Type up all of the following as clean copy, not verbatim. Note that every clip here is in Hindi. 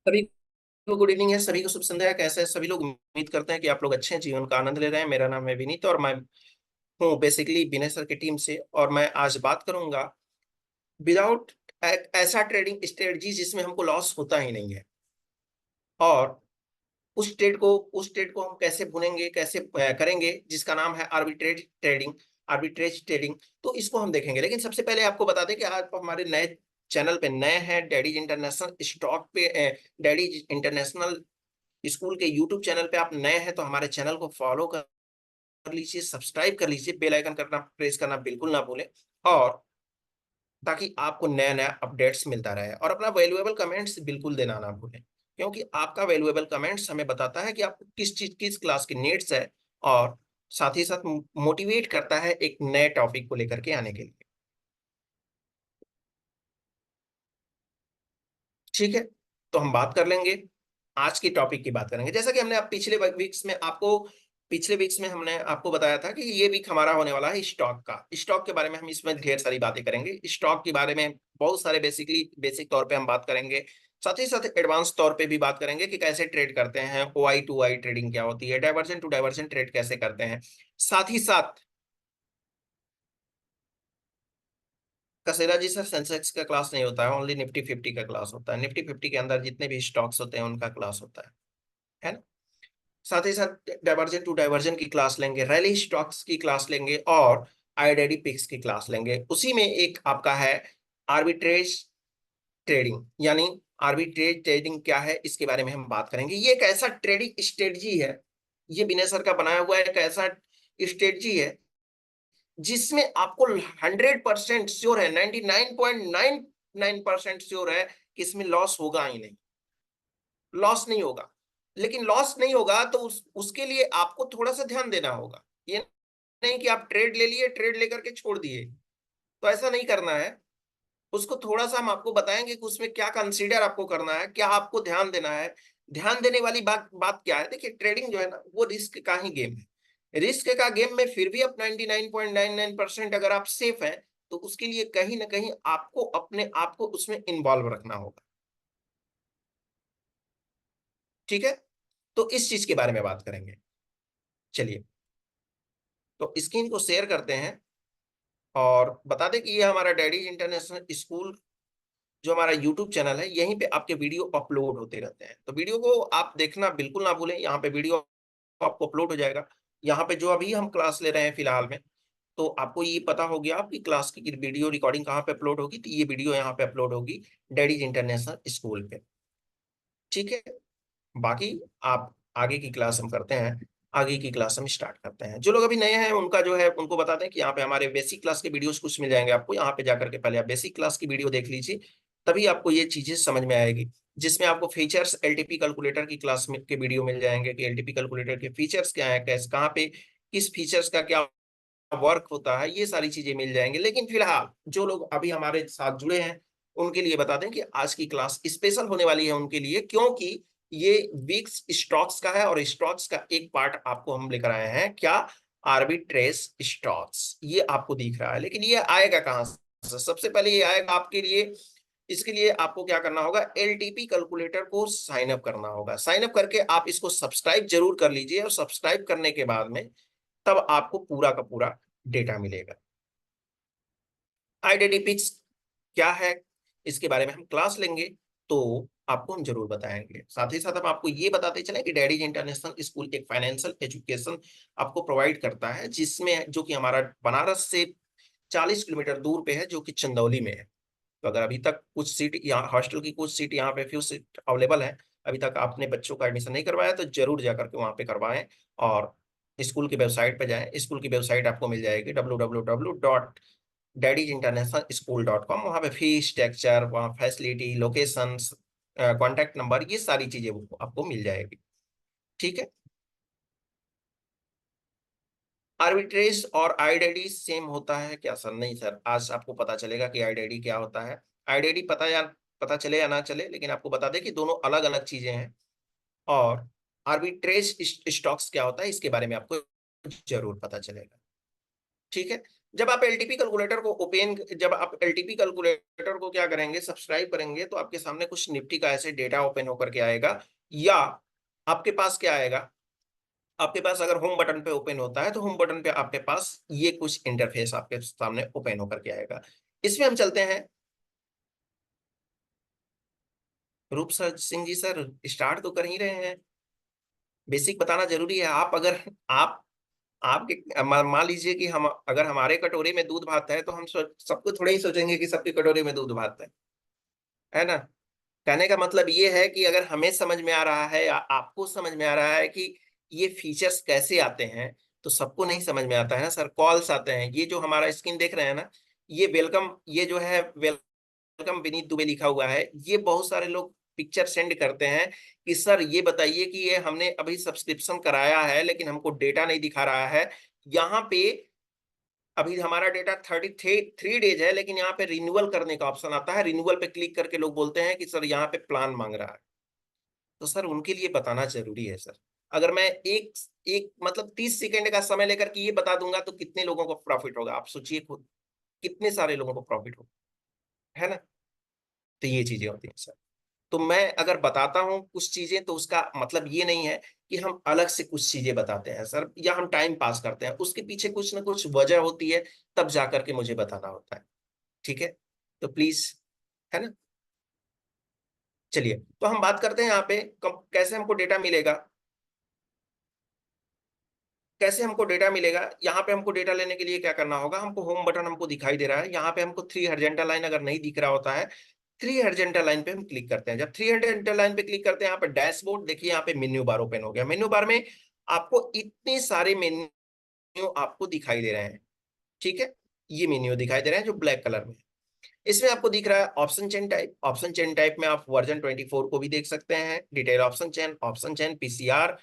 सभी को गुड इवनिंग है। सभी को शुभ संध्या है। कैसे हैं सभी लोग? उम्मीद करते हैं कि आप लोग अच्छे हैं, जीवन का आनंद ले रहे हैं। मेरा नाम है विनीत और मैं हूँ बेसिकली विनय सर की टीम से। और मैं आज बात करूंगा विदाउट ऐसा ट्रेडिंग स्ट्रेटजी जिसमें हमको लॉस होता ही नहीं है। और उस ट्रेड को हम कैसे बुनेंगे, कैसे करेंगे, जिसका नाम है आर्बिट्रेज ट्रेडिंग। तो इसको हम देखेंगे, लेकिन सबसे पहले आपको बता दें कि आप हमारे नए चैनल पे नए हैं, डैडीज इंटरनेशनल स्टॉक पे। डैडीज इंटरनेशनल स्कूल के यूट्यूब चैनल पे आप नए हैं तो हमारे चैनल को फॉलो कर लीजिए, सब्सक्राइब कर लीजिए, बेल आइकन करना प्रेस करना बिल्कुल ना भूलें। और ताकि आपको नया नया अपडेट्स मिलता रहे, और अपना वैल्यूएबल कमेंट्स बिल्कुल देना ना भूलें, क्योंकि आपका वैल्यूएबल कमेंट्स हमें बताता है कि आपको किस चीज किस क्लास की नीड्स है, और साथ ही साथ मोटिवेट करता है एक नए टॉपिक को लेकर के आने के लिए। ठीक है, तो हम बात कर लेंगे, आज की टॉपिक की बात करेंगे। जैसा कि हमने आप पिछले वीक्स में हमने आपको बताया था कि ये वीक हमारा होने वाला है स्टॉक का। स्टॉक के बारे में हम इसमें ढेर सारी बातें करेंगे। स्टॉक के बारे में बहुत सारे बेसिक तौर पे हम बात करेंगे। साथ ही साथ एडवांस तौर पे भी बात करेंगे कि कैसे ट्रेड करते हैं, ओआई टू आई ट्रेडिंग क्या होती है, डाइवर्जन टू डाइवर्जन ट्रेड कैसे करते हैं। साथ ही साथ कसेरा जी सर, सेंसेक्स का क्लास नहीं होता है, ओनली निफ्टी 50 का क्लास होता है। निफ्टी 50 के अंदर जितने भी स्टॉक्स होते हैं उनका क्लास होता है ना। साथ ही साथ डाइवर्जन टू डाइवर्जन की क्लास लेंगे, रैली स्टॉक्स की क्लास लेंगे, और आईडेडी पिक्स की क्लास लेंगे। उसी में एक आपका है आर्बिट्रेज ट्रेडिंग, यानी आर्बिट्रेज ट्रेडिंग क्या है इसके बारे में हम बात करेंगे। ये एक ऐसा ट्रेडिंग स्ट्रेटजी है, ये विनय सर का बनाया हुआ एक ऐसा स्ट्रेटजी है जिसमें आपको 100% श्योर है, 99.99% श्योर है कि इसमें लॉस होगा ही नहीं, लॉस नहीं होगा। लेकिन लॉस नहीं होगा तो उसके लिए आपको थोड़ा सा ध्यान देना होगा। ये नहीं कि आप ट्रेड ले लिए, ट्रेड लेकर के छोड़ दिए, तो ऐसा नहीं करना है। उसको थोड़ा सा हम आपको बताएंगे कि उसमें क्या कंसीडर आपको करना है, क्या आपको ध्यान देना है। ध्यान देने वाली बात बात क्या है? देखिए, ट्रेडिंग जो है ना वो रिस्क का ही गेम है। रिस्क का गेम में फिर भी आप 99.99% अगर आप सेफ हैं, तो उसके लिए कहीं ना कहीं आपको अपने आप को उसमें इन्वॉल्व रखना होगा। ठीक है, तो इस चीज के बारे में बात करेंगे। चलिए, तो स्क्रीन को शेयर करते हैं और बता दें कि ये हमारा डैडीज इंटरनेशनल स्कूल जो हमारा यूट्यूब चैनल है, यहीं पे आपके वीडियो अपलोड होते रहते हैं। तो वीडियो को आप देखना बिल्कुल ना भूलें, यहाँ पे वीडियो आपको अपलोड हो जाएगा। यहाँ पे जो अभी हम क्लास ले रहे हैं फिलहाल में, तो आपको ये पता हो गया आपकी क्लास की वीडियो रिकॉर्डिंग कहाँ पे अपलोड होगी, तो ये वीडियो यहाँ पे अपलोड होगी डैडीज इंटरनेशनल स्कूल पे। ठीक है, बाकी आप आगे की क्लास हम करते हैं, आगे की क्लास हम स्टार्ट करते हैं। जो लोग अभी नए हैं उनका जो है उनको बता दें कि यहाँ पे हमारे बेसिक क्लास के वीडियोस कुछ मिल जाएंगे आपको। यहाँ पे जाकर के पहले आप बेसिक क्लास की वीडियो देख लीजिए, तभी आपको ये चीजें समझ में आएगी। जिसमें आपको फीचर्स एलटीपी कैलकुलेटर की क्लास में के वीडियो मिल जाएंगे कि एलटीपी कैलकुलेटर के फीचर्स क्या है, कैसे कहाँ पे किस फीचर्स का क्या वर्क होता है, ये सारी चीजें मिल जाएंगे। लेकिन फिलहाल जो लोग अभी हमारे साथ जुड़े हैं उनके लिए बता दें कि आज की क्लास स्पेशल होने वाली है उनके लिए, क्योंकि ये वीक्स स्टॉक्स का है, और स्टॉक्स का एक पार्ट आपको हम लेकर आए हैं। क्या? Arbitrage stocks. ये आपको दिख रहा है, लेकिन ये आएगा कहां से? सबसे पहले ये आएगा आपके लिए, इसके लिए आपको क्या करना होगा, एलटीपी कैलकुलेटर को साइन अप करना होगा। साइन अप करके आप इसको सब्सक्राइब जरूर कर लीजिए, और सब्सक्राइब करने के बाद में तब आपको पूरा का पूरा डेटा मिलेगा। आइडेंटिफिक्स क्या है इसके बारे में हम क्लास लेंगे, तो आपको हम जरूर बताएंगे। साथ ही साथ हम आपको ये बताते चले कि डैडीज इंटरनेशनल स्कूल एक फाइनेंशियल एजुकेशन आपको प्रोवाइड करता है, जिसमें जो कि हमारा बनारस से 40 किलोमीटर दूर पे है, जो कि चंदौली में है। तो अगर अभी तक कुछ सीट यहाँ हॉस्टल की कुछ सीट यहाँ पे फ्यू सीट अवेलेबल है, अभी तक आपने बच्चों का एडमिशन नहीं करवाया तो जरूर जाकर के वहाँ पे करवाएं। और स्कूल की वेबसाइट पे जाएं। स्कूल की वेबसाइट आपको मिल जाएगी www.daddysinternationalschool.com। वहाँ पे फीस स्ट्रक्चर, वहाँ फैसिलिटी, लोकेशंस, कॉन्टैक्ट नंबर, ये सारी चीजें वो आपको मिल जाएगी। ठीक है, आर्बिट्रेज और आईडेडी सेम होता है क्या सर? नहीं सर, आज आपको पता चलेगा कि आईडेडी क्या होता है। आईडेडी पता चले या ना चले, लेकिन आपको बता दें कि दोनों अलग अलग चीजें हैं। और आर्बिट्रेज स्टॉक्स क्या होता है इसके बारे में आपको जरूर पता चलेगा। ठीक है, जब आप एलटीपी कैलकुलेटर को जब आप एलटीपी कैलकुलेटर को क्या करेंगे, सब्सक्राइब करेंगे, तो आपके सामने कुछ निफ्टी का ऐसे डेटा ओपन होकर के आएगा, या आपके पास क्या आएगा, आपके पास अगर होम बटन पे ओपन होता है तो होम बटन पे आपके पास ये कुछ इंटरफेस आपके सामने ओपन होकर के आएगा। इसमें हम चलते हैं। रूप sir Singh ji, sir start तो कर ही रहे हैं, बेसिक बताना जरूरी है। आप अगर आप आपके मान लीजिए कि हम अगर हमारे कटोरे में दूध भात है तो हम सबको थोड़े ही सोचेंगे कि सबके कटोरे में दूध भात है ना। कहने का मतलब ये है कि अगर हमें समझ में आ रहा है या आपको समझ में आ रहा है कि ये फीचर्स कैसे आते हैं, तो सबको नहीं समझ में आता है ना सर। कॉल्स आते हैं, ये जो हमारा स्क्रीन देख रहे हैं ना, ये वेलकम, ये जो है वेलकम विनीत दुबे लिखा हुआ है, ये बहुत सारे लोग पिक्चर सेंड करते हैं कि सर ये बताइए कि ये हमने अभी सब्सक्रिप्शन कराया है लेकिन हमको डेटा नहीं दिखा रहा है। यहाँ पे अभी हमारा डेटा 33 डेज है, लेकिन यहाँ पे रिन्यूअल करने का ऑप्शन आता है। रिन्यूअल पे क्लिक करके लोग बोलते हैं कि सर यहाँ पे प्लान मांग रहा है। तो सर उनके लिए बताना जरूरी है सर। अगर मैं एक एक मतलब 30 सेकंड का समय लेकर के ये बता दूंगा तो कितने लोगों को प्रॉफिट होगा, आप सोचिए खुद, कितने सारे लोगों को प्रॉफिट होगा, है ना। तो ये चीजें होती हैं सर। तो मैं अगर बताता हूँ कुछ चीजें तो उसका मतलब ये नहीं है कि हम अलग से कुछ चीजें बताते हैं सर, या हम टाइम पास करते हैं, उसके पीछे कुछ ना कुछ वजह होती है, तब जाकर के मुझे बताना होता है। ठीक है, तो प्लीज, है ना। चलिए, तो हम बात करते हैं यहाँ पे कैसे हमको डेटा मिलेगा। कैसे हमको डेटा मिलेगा, यहाँ पे हमको डेटा लेने के लिए क्या करना होगा, हमको होम बटन हमको दिखाई दे रहा है, यहाँ पे हमको 3 हॉरिजॉन्टल लाइन अगर नहीं दिख रहा होता है, 3 हॉरिजॉन्टल लाइन पे हम क्लिक करते हैं। जब 3 हॉरिजॉन्टल लाइन पे क्लिक करते हैं, यहाँ पे डैशबोर्ड देखिए, यहाँ पे मेन्यू बार ओपन हो गया। मेन्यू बार में आपको इतने सारे मेन्यू आपको दिखाई दे रहे हैं। ठीक है, ये मेन्यू दिखाई दे रहे हैं जो ब्लैक कलर में। इसमें आपको दिख रहा है option chain type. Option chain type में आप वर्जन 24 को भी देख सकते हैं, detail option chain PCR,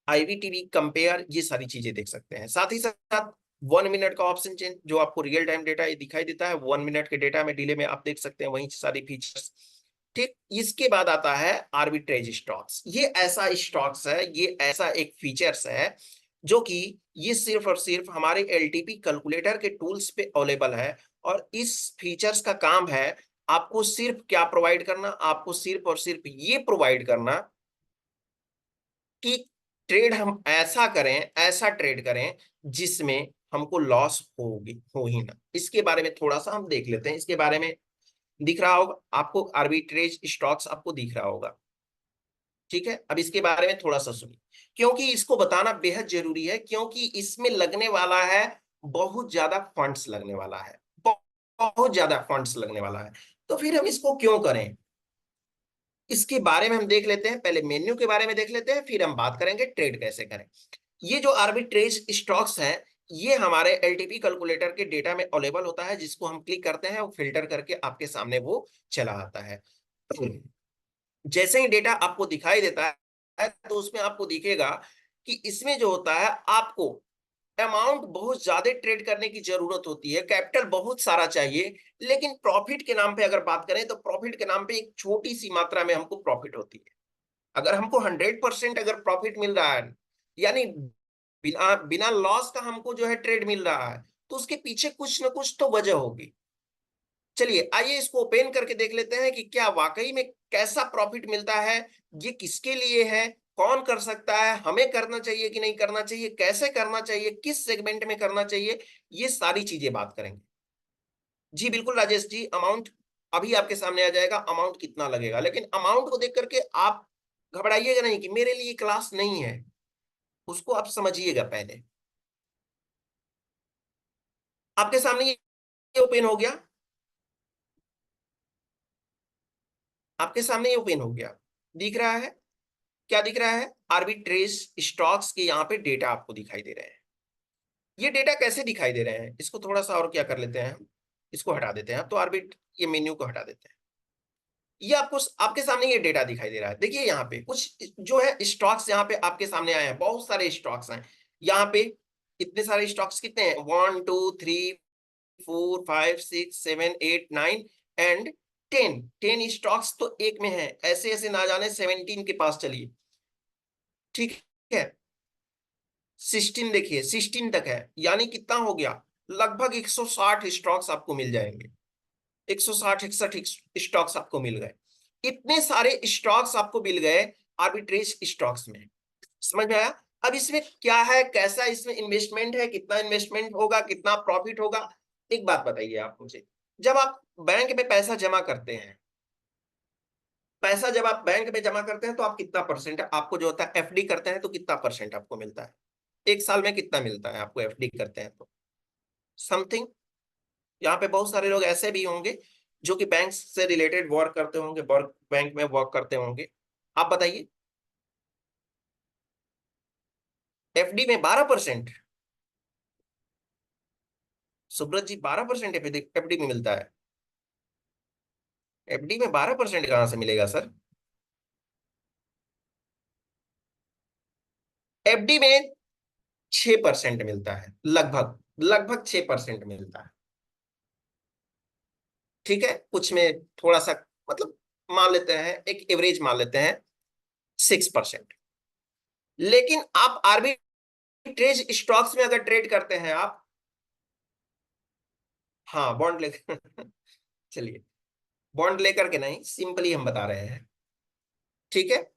IVTV compare, ये सारी चीजें देख सकते हैं। साथ ही साथ 1 मिनट का ऑप्शन चेंज जो आपको रियल टाइम डेटा ये दिखाई देता है, 1 मिनट के डेटा में डिले में आप देख सकते हैं वही सारी फीचर्स। ठीक, इसके बाद आता है आर्बिट्रेज स्टॉक्स। ये ऐसा स्टॉक्स है, ये ऐसा एक फीचर्स है जो कि ये सिर्फ और सिर्फ हमारे एलटीपी कैलकुलेटर के टूल्स पे अवेलेबल है। और इस फीचर्स का काम है आपको सिर्फ क्या प्रोवाइड करना, आपको सिर्फ और सिर्फ ये प्रोवाइड करना कि ट्रेड हम ऐसा करें, ऐसा ट्रेड करें जिसमें हमको लॉस होगी हो ही ना। इसके बारे में थोड़ा सा हम देख लेते हैं। इसके बारे में दिख रहा होगा आपको, आर्बिट्रेज स्टॉक्स आपको दिख रहा होगा। ठीक है, अब इसके बारे में थोड़ा सा सुनिए, क्योंकि इसको बताना बेहद जरूरी है, क्योंकि इसमें लगने वाला है बहुत ज्यादा फंड्स लगने वाला है, बहुत ज्यादा फंड्स लगने वाला है। तो फिर हम इसको क्यों करें, इसके बारे में हम देख लेते हैं। पहले मेन्यू के बारे में देख लेते हैं, फिर हम बात करेंगे ट्रेड कैसे करें। ये जो आर्बिट्रेज स्टॉक्स हैं, ये हमारे एलटीपी कैलकुलेटर के डेटा में अवेलेबल होता है, जिसको हम क्लिक करते हैं, वो फिल्टर करके आपके सामने वो चला आता है। जैसे ही डेटा आपको दिखाई देता है तो उसमें आपको दिखेगा कि इसमें जो होता है, आपको अमाउंट बहुत ज्यादा ट्रेड करने की जरूरत होती है, कैपिटल बहुत सारा चाहिए, लेकिन प्रॉफिट के नाम पे अगर बात करें तो प्रॉफिट के नाम पे एक छोटी सी मात्रा में हमको प्रॉफिट होती है। अगर हमको 100% अगर प्रॉफिट मिल रहा है, यानी बिना बिना लॉस का हमको जो है ट्रेड मिल रहा है, तो उसके पीछे कुछ ना कुछ तो वजह होगी। चलिए, आइए इसको ओपन करके देख लेते हैं कि क्या वाकई में कैसा प्रॉफिट मिलता है, ये किसके लिए है, कौन कर सकता है, हमें करना चाहिए कि नहीं करना चाहिए, कैसे करना चाहिए, किस सेगमेंट में करना चाहिए, ये सारी चीजें बात करेंगे। जी बिल्कुल राजेश जी, अमाउंट अभी आपके सामने आ जाएगा, अमाउंट कितना लगेगा, लेकिन अमाउंट को देख करके आप घबराइएगा नहीं कि मेरे लिए क्लास नहीं है, उसको आप समझिएगा पहले। आपके सामने ये ओपन हो गया, आपके सामने ये ओपन हो गया, दिख रहा है, क्या दिख रहा है, आर्बिट्रेज स्टॉक्स के यहाँ पे डेटा आपको दिखाई दे रहे हैं। ये डेटा कैसे दिखाई दे रहे हैं, इसको थोड़ा सा और क्या कर लेते हैं हम, इसको हटा देते हैं, तो आर्बिट ये मेन्यू को हटा देते हैं। ये आपको आपके सामने ये डेटा दिखाई दे रहा है। देखिए यहाँ पे कुछ जो है स्टॉक्स यहाँ पे आपके सामने आए हैं, बहुत सारे स्टॉक्स हैं यहाँ पे। इतने सारे स्टॉक्स कितने हैं, 1 2 3 4 5 6 7 8 9 एंड 10 स्टॉक्स तो एक में है, ऐसे ऐसे ना जाने 17 के पास चलिए। ठीक है, 16 देखिए, 16 तक है, यानी कितना हो गया, लगभग 160 स्टॉक्स आपको मिल जाएंगे। 160 61 स्टॉक्स आपको मिल गए। इतने सारे स्टॉक्स आपको मिल गए आर्बिट्रेज स्टॉक्स में। समझ में आया? अब इसमें क्या है, कैसा इसमें इन्वेस्टमेंट है, कितना इन्वेस्टमेंट होगा, कितना प्रॉफिट होगा। एक बात बताइए आप मुझे, जब आप बैंक में पैसा जमा करते हैं, पैसा जब आप बैंक में जमा करते हैं तो आप कितना परसेंट आपको जो होता है, एफडी करते हैं तो कितना परसेंट आपको मिलता है? एक साल में कितना मिलता है आपको एफडी करते हैं तो? समथिंग। यहाँ पे बहुत सारे लोग ऐसे भी होंगे जो कि बैंक से रिलेटेड वर्क करते होंगे, वर्क बैंक में वर्क करते होंगे। आप बताइए। एफडी में 12%? सुब्रत जी, 12% एफडी में मिलता है? एफडी में 12% कहाँ से मिलेगा सर? एफडी में 6% मिलता है, लगभग लगभग 6% मिलता है। ठीक है, कुछ में थोड़ा सा, मतलब मान लेते हैं, एक एवरेज मान लेते हैं 6%। लेकिन आप आर्बिट्रेज स्टॉक्स में अगर ट्रेड करते हैं आप, हाँ बॉन्ड लेकर चलिए, बॉन्ड लेकर के नहीं, सिंपली हम बता रहे हैं। ठीक है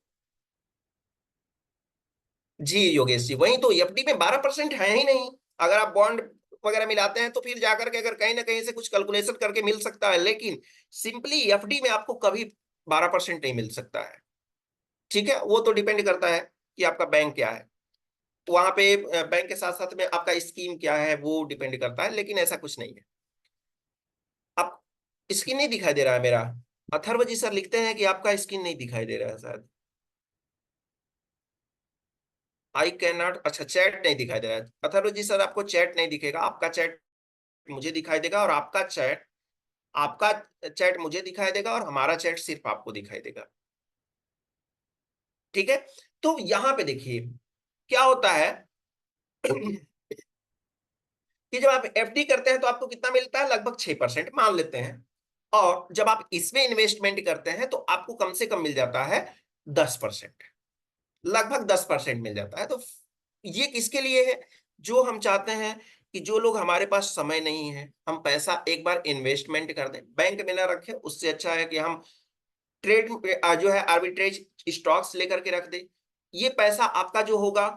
जी योगेश जी, वही तो, एफडी में 12% है ही नहीं। अगर आप बॉन्ड वगैरह मिलाते हैं तो फिर जाकर के अगर कहीं ना कहीं से कुछ कैलकुलेशन करके मिल सकता है, लेकिन सिंपली एफडी में आपको कभी 12% नहीं मिल सकता है। ठीक है, वो तो डिपेंड करता है कि आपका बैंक क्या है, वहां पे बैंक के साथ साथ में आपका स्कीम क्या है वो डिपेंड करता है, लेकिन ऐसा कुछ नहीं है। आप, स्क्रीन नहीं दिखाई दे रहा है मेरा? अथर्व जी सर लिखते हैं कि आपका स्क्रीन नहीं दिखाई दे रहा है शायद। आई कैन नॉट, अच्छा चैट नहीं दिखाई दे रहा है अथर्व जी सर, आपको चैट नहीं दिखेगा, आपका चैट मुझे दिखाई देगा, और आपका चैट मुझे दिखाई देगा, और हमारा चैट सिर्फ आपको दिखाई देगा। ठीक है, तो यहां पे देखिए क्या होता है कि जब आप एफडी करते हैं तो आपको कितना मिलता है, लगभग 6% मान लेते हैं। और जब आप इसमें इन्वेस्टमेंट करते हैं तो आपको कम से कम मिल जाता है 10%, लगभग 10% मिल जाता है। तो ये किसके लिए है? जो हम चाहते हैं कि जो लोग, हमारे पास समय नहीं है, हम पैसा एक बार इन्वेस्टमेंट कर दें, बैंक में ना रखें, उससे अच्छा है कि हम ट्रेड जो है आर्बिट्रेज स्टॉक्स लेकर के रख दे। ये पैसा आपका जो होगा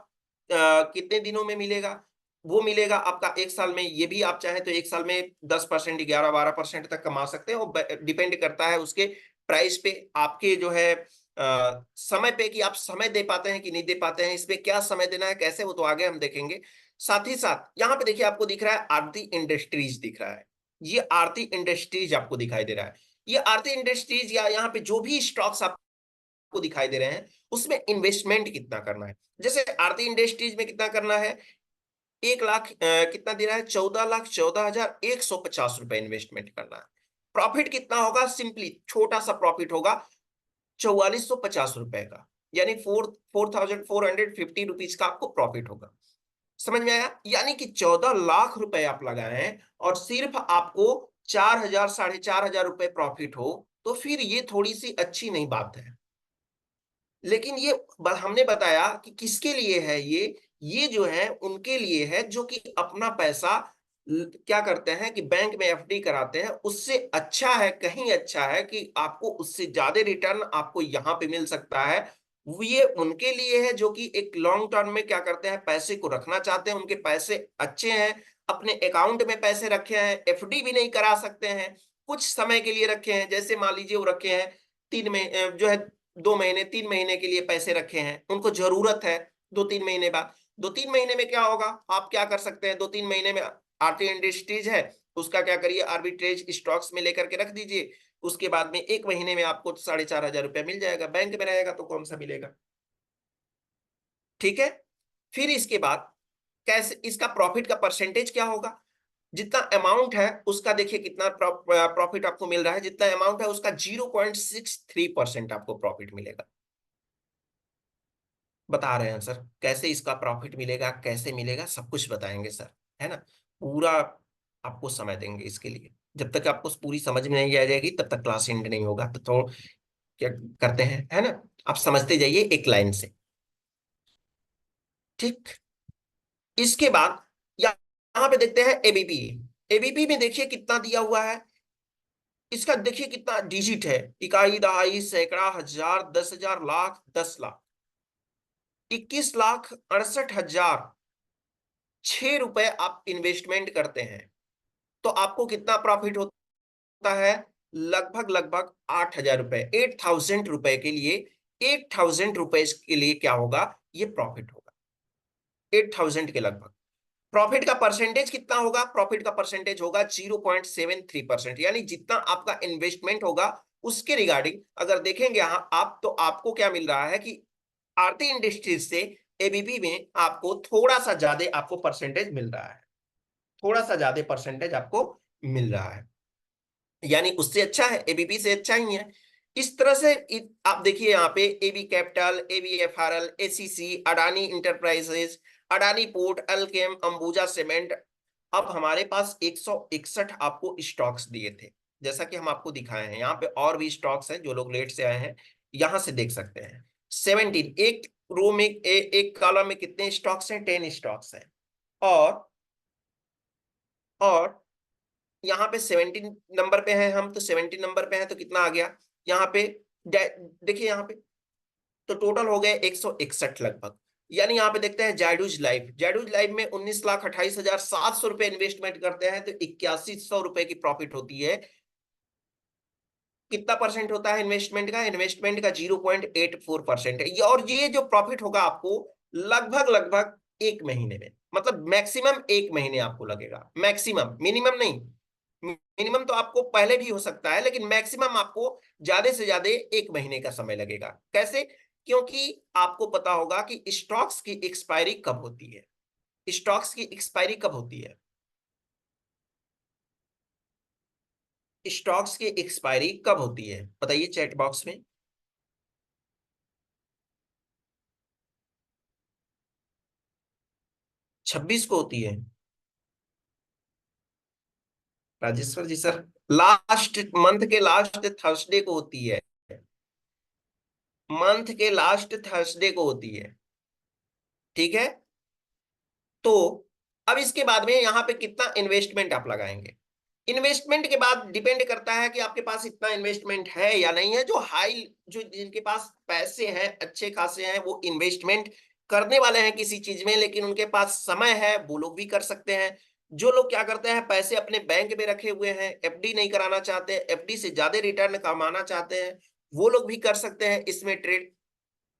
कितने दिनों में मिलेगा? वो मिलेगा आपका एक साल में। ये भी आप चाहें तो एक साल में 10%, 11-12% तक कमा सकते हैं, और डिपेंड करता है उसके प्राइस पे, आपके जो है समय पे, कि आप समय दे पाते हैं कि नहीं दे पाते हैं। इसमें क्या समय देना है, कैसे, वो तो आगे हम देखेंगे। साथ ही साथ यहाँ पे देखिए, आपको दिख रहा है आरती इंडस्ट्रीज दिख रहा है, ये आरती इंडस्ट्रीज आपको दिखाई दे रहा है। ये आरती इंडस्ट्रीज या यहाँ पे जो भी स्टॉक्स आपको दिखाई दे रहे हैं, उसमें इन्वेस्टमेंट कितना करना है। जैसे आरती इंडस्ट्रीज में कितना करना है, 1 लाख कितना दे रहा है, 14,14,150 रुपए इन्वेस्टमेंट करना है। प्रॉफिट कितना होगा, सिंपली छोटा सा प्रॉफिट होगा, 4,450 रुपए का, यानी 4,450 रुपीज का आपको प्रॉफिट होगा। समझ में आया? यानी कि 14 लाख रुपए आप लगाए हैं और सिर्फ आपको 4,000 4,500 रुपए प्रॉफिट हो, तो फिर ये थोड़ी सी अच्छी नहीं बात है। लेकिन ये हमने बताया कि किसके लिए है ये जो है उनके लिए है जो कि अपना पैसा क्या करते हैं कि बैंक में एफडी कराते हैं। उससे अच्छा है, कहीं अच्छा है कि आपको उससे ज्यादा रिटर्न आपको यहाँ पे मिल सकता है। वो ये उनके लिए है जो कि एक लॉन्ग टर्म में क्या करते हैं, पैसे को रखना चाहते हैं, उनके पैसे अच्छे हैं, अपने अकाउंट में पैसे रखे हैं, एफडी भी नहीं करा सकते हैं, कुछ समय के लिए रखे हैं। जैसे मान लीजिए वो रखे हैं 3 महीने जो है, 2 महीने 3 महीने के लिए पैसे रखे हैं, उनको जरूरत है 2-3 महीने बाद। 2-3 महीने में क्या होगा, आप क्या कर सकते हैं, 2-3 महीने में आरती इंडस्ट्रीज है, उसका क्या करिए, आर्बिट्रेज स्टॉक्स में लेकर के रख दीजिए। उसके बाद में 1 महीने में आपको 4,500 रुपया मिल जाएगा, बैंक में रहेगा तो कौन सा मिलेगा। ठीक है, फिर इसके बाद कैसे इसका प्रॉफिट का परसेंटेज क्या होगा, जितना अमाउंट है उसका देखिए कितना प्रॉफिट आपको मिल रहा है, जितना अमाउंट है उसका 0.63% आपको प्रॉफिट मिलेगा। बता रहे हैं सर कैसे इसका प्रॉफिट मिलेगा, कैसे मिलेगा, सब कुछ बताएंगे सर, है ना। पूरा आपको समय देंगे इसके लिए। जब तक आपको पूरी समझ में नहीं आ जाएगी तब तक क्लास एंड नहीं होगा। तो क्या करते हैं, है ना, आप समझते जाइए एक लाइन से। ठीक, इसके बाद यहाँ यहां पे देखते हैं एबीपी। एबीपी में देखिए कितना दिया हुआ है, इसका देखिए कितना डिजिट है, इकाई, दहाई, सैकड़ा, हजार, 10,000, लाख, 10 लाख, 21,68,006 रुपए आप इन्वेस्टमेंट करते हैं तो आपको कितना प्रॉफिट होता है? लगभग लगभग 8,000 रुपए, 8,000 रुपए के लिए, 8,000 रुपए के लिए क्या होगा? ये प्रॉफिट होगा 8,000 के लगभग। प्रॉफिट का परसेंटेज कितना होगा? प्रॉफिट का परसेंटेज होगा 0.73%, यानी जितना आपका इन्वेस्टमेंट होगा उसके रिगार्डिंग अगर देखेंगे आप तो आपको क्या मिल रहा है कि आरती इंडस्ट्रीज से एबीपी में आपको थोड़ा सा ज्यादा आपको परसेंटेज मिल रहा है, थोड़ा सा ज्यादा परसेंटेज आपको मिल रहा है, यानी उससे अच्छा है, एबीपी से अच्छा ही है। इस तरह से आप देखिए यहाँ पे AB capital, ABFRL, ACC, Adani enterprises, Adani port, Alkem, Ambuja cement. अब हमारे पास 161 आपको स्टॉक्स दिए थे, जैसा कि हम आपको दिखाए हैं। यहाँ पे और भी स्टॉक्स हैं, जो लोग लेट से आए हैं यहां से देख सकते हैं। 17 एक रो में एक कॉलम में कितने स्टॉक्स हैं? 10 स्टॉक्स हैं। और यहाँ पे 17 नंबर पे है हम, तो 17 नंबर पे है तो कितना आ गया यहाँ पे? देखिए यहाँ पे तो टोटल हो गए 161 लगभग। यानी यहाँ पे देखते हैं जायडूज लाइफ, जायडूज लाइफ में 19,28,700 रुपए इन्वेस्टमेंट करते हैं तो 8100 रुपए की प्रॉफिट होती है। कितना परसेंट होता है इन्वेस्टमेंट का? इन्वेस्टमेंट का 0.84% है। और ये जो प्रॉफिट होगा आपको लगभग लगभग 1 महीने में, मतलब मैक्सिमम 1 महीने आपको लगेगा, मैक्सिमम, मिनिमम नहीं। मिनिमम तो आपको पहले भी हो सकता है, लेकिन मैक्सिमम आपको ज्यादा से ज्यादा 1 महीने का समय लगेगा। कैसे? क्योंकि आपको पता होगा कि स्टॉक्स की एक्सपायरी कब होती है। स्टॉक्स की एक्सपायरी कब होती है? स्टॉक्स की एक्सपायरी कब होती है बताइए चैट बॉक्स में। 26 को होती है राजेश्वर जी सर। लास्ट मंथ के लास्ट थर्सडे को होती है, मंथ के लास्ट थर्सडे को होती है। ठीक है, तो अब इसके बाद में यहाँ पे कितना इन्वेस्टमेंट आप लगाएंगे? इन्वेस्टमेंट के बाद डिपेंड करता है कि आपके पास इतना इन्वेस्टमेंट है या नहीं है। जो हाई, जो जिनके पास पैसे हैं अच्छे खासे हैं, वो इन्वेस्टमेंट करने वाले हैं किसी चीज में, लेकिन उनके पास समय है, वो लोग भी कर सकते हैं। जो लोग क्या करते हैं, पैसे अपने बैंक में रखे हुए हैं, एफडी नहीं कराना चाहते, एफडी से ज्यादा रिटर्न कमाना चाहते हैं, वो लोग भी कर सकते हैं इसमें ट्रेड।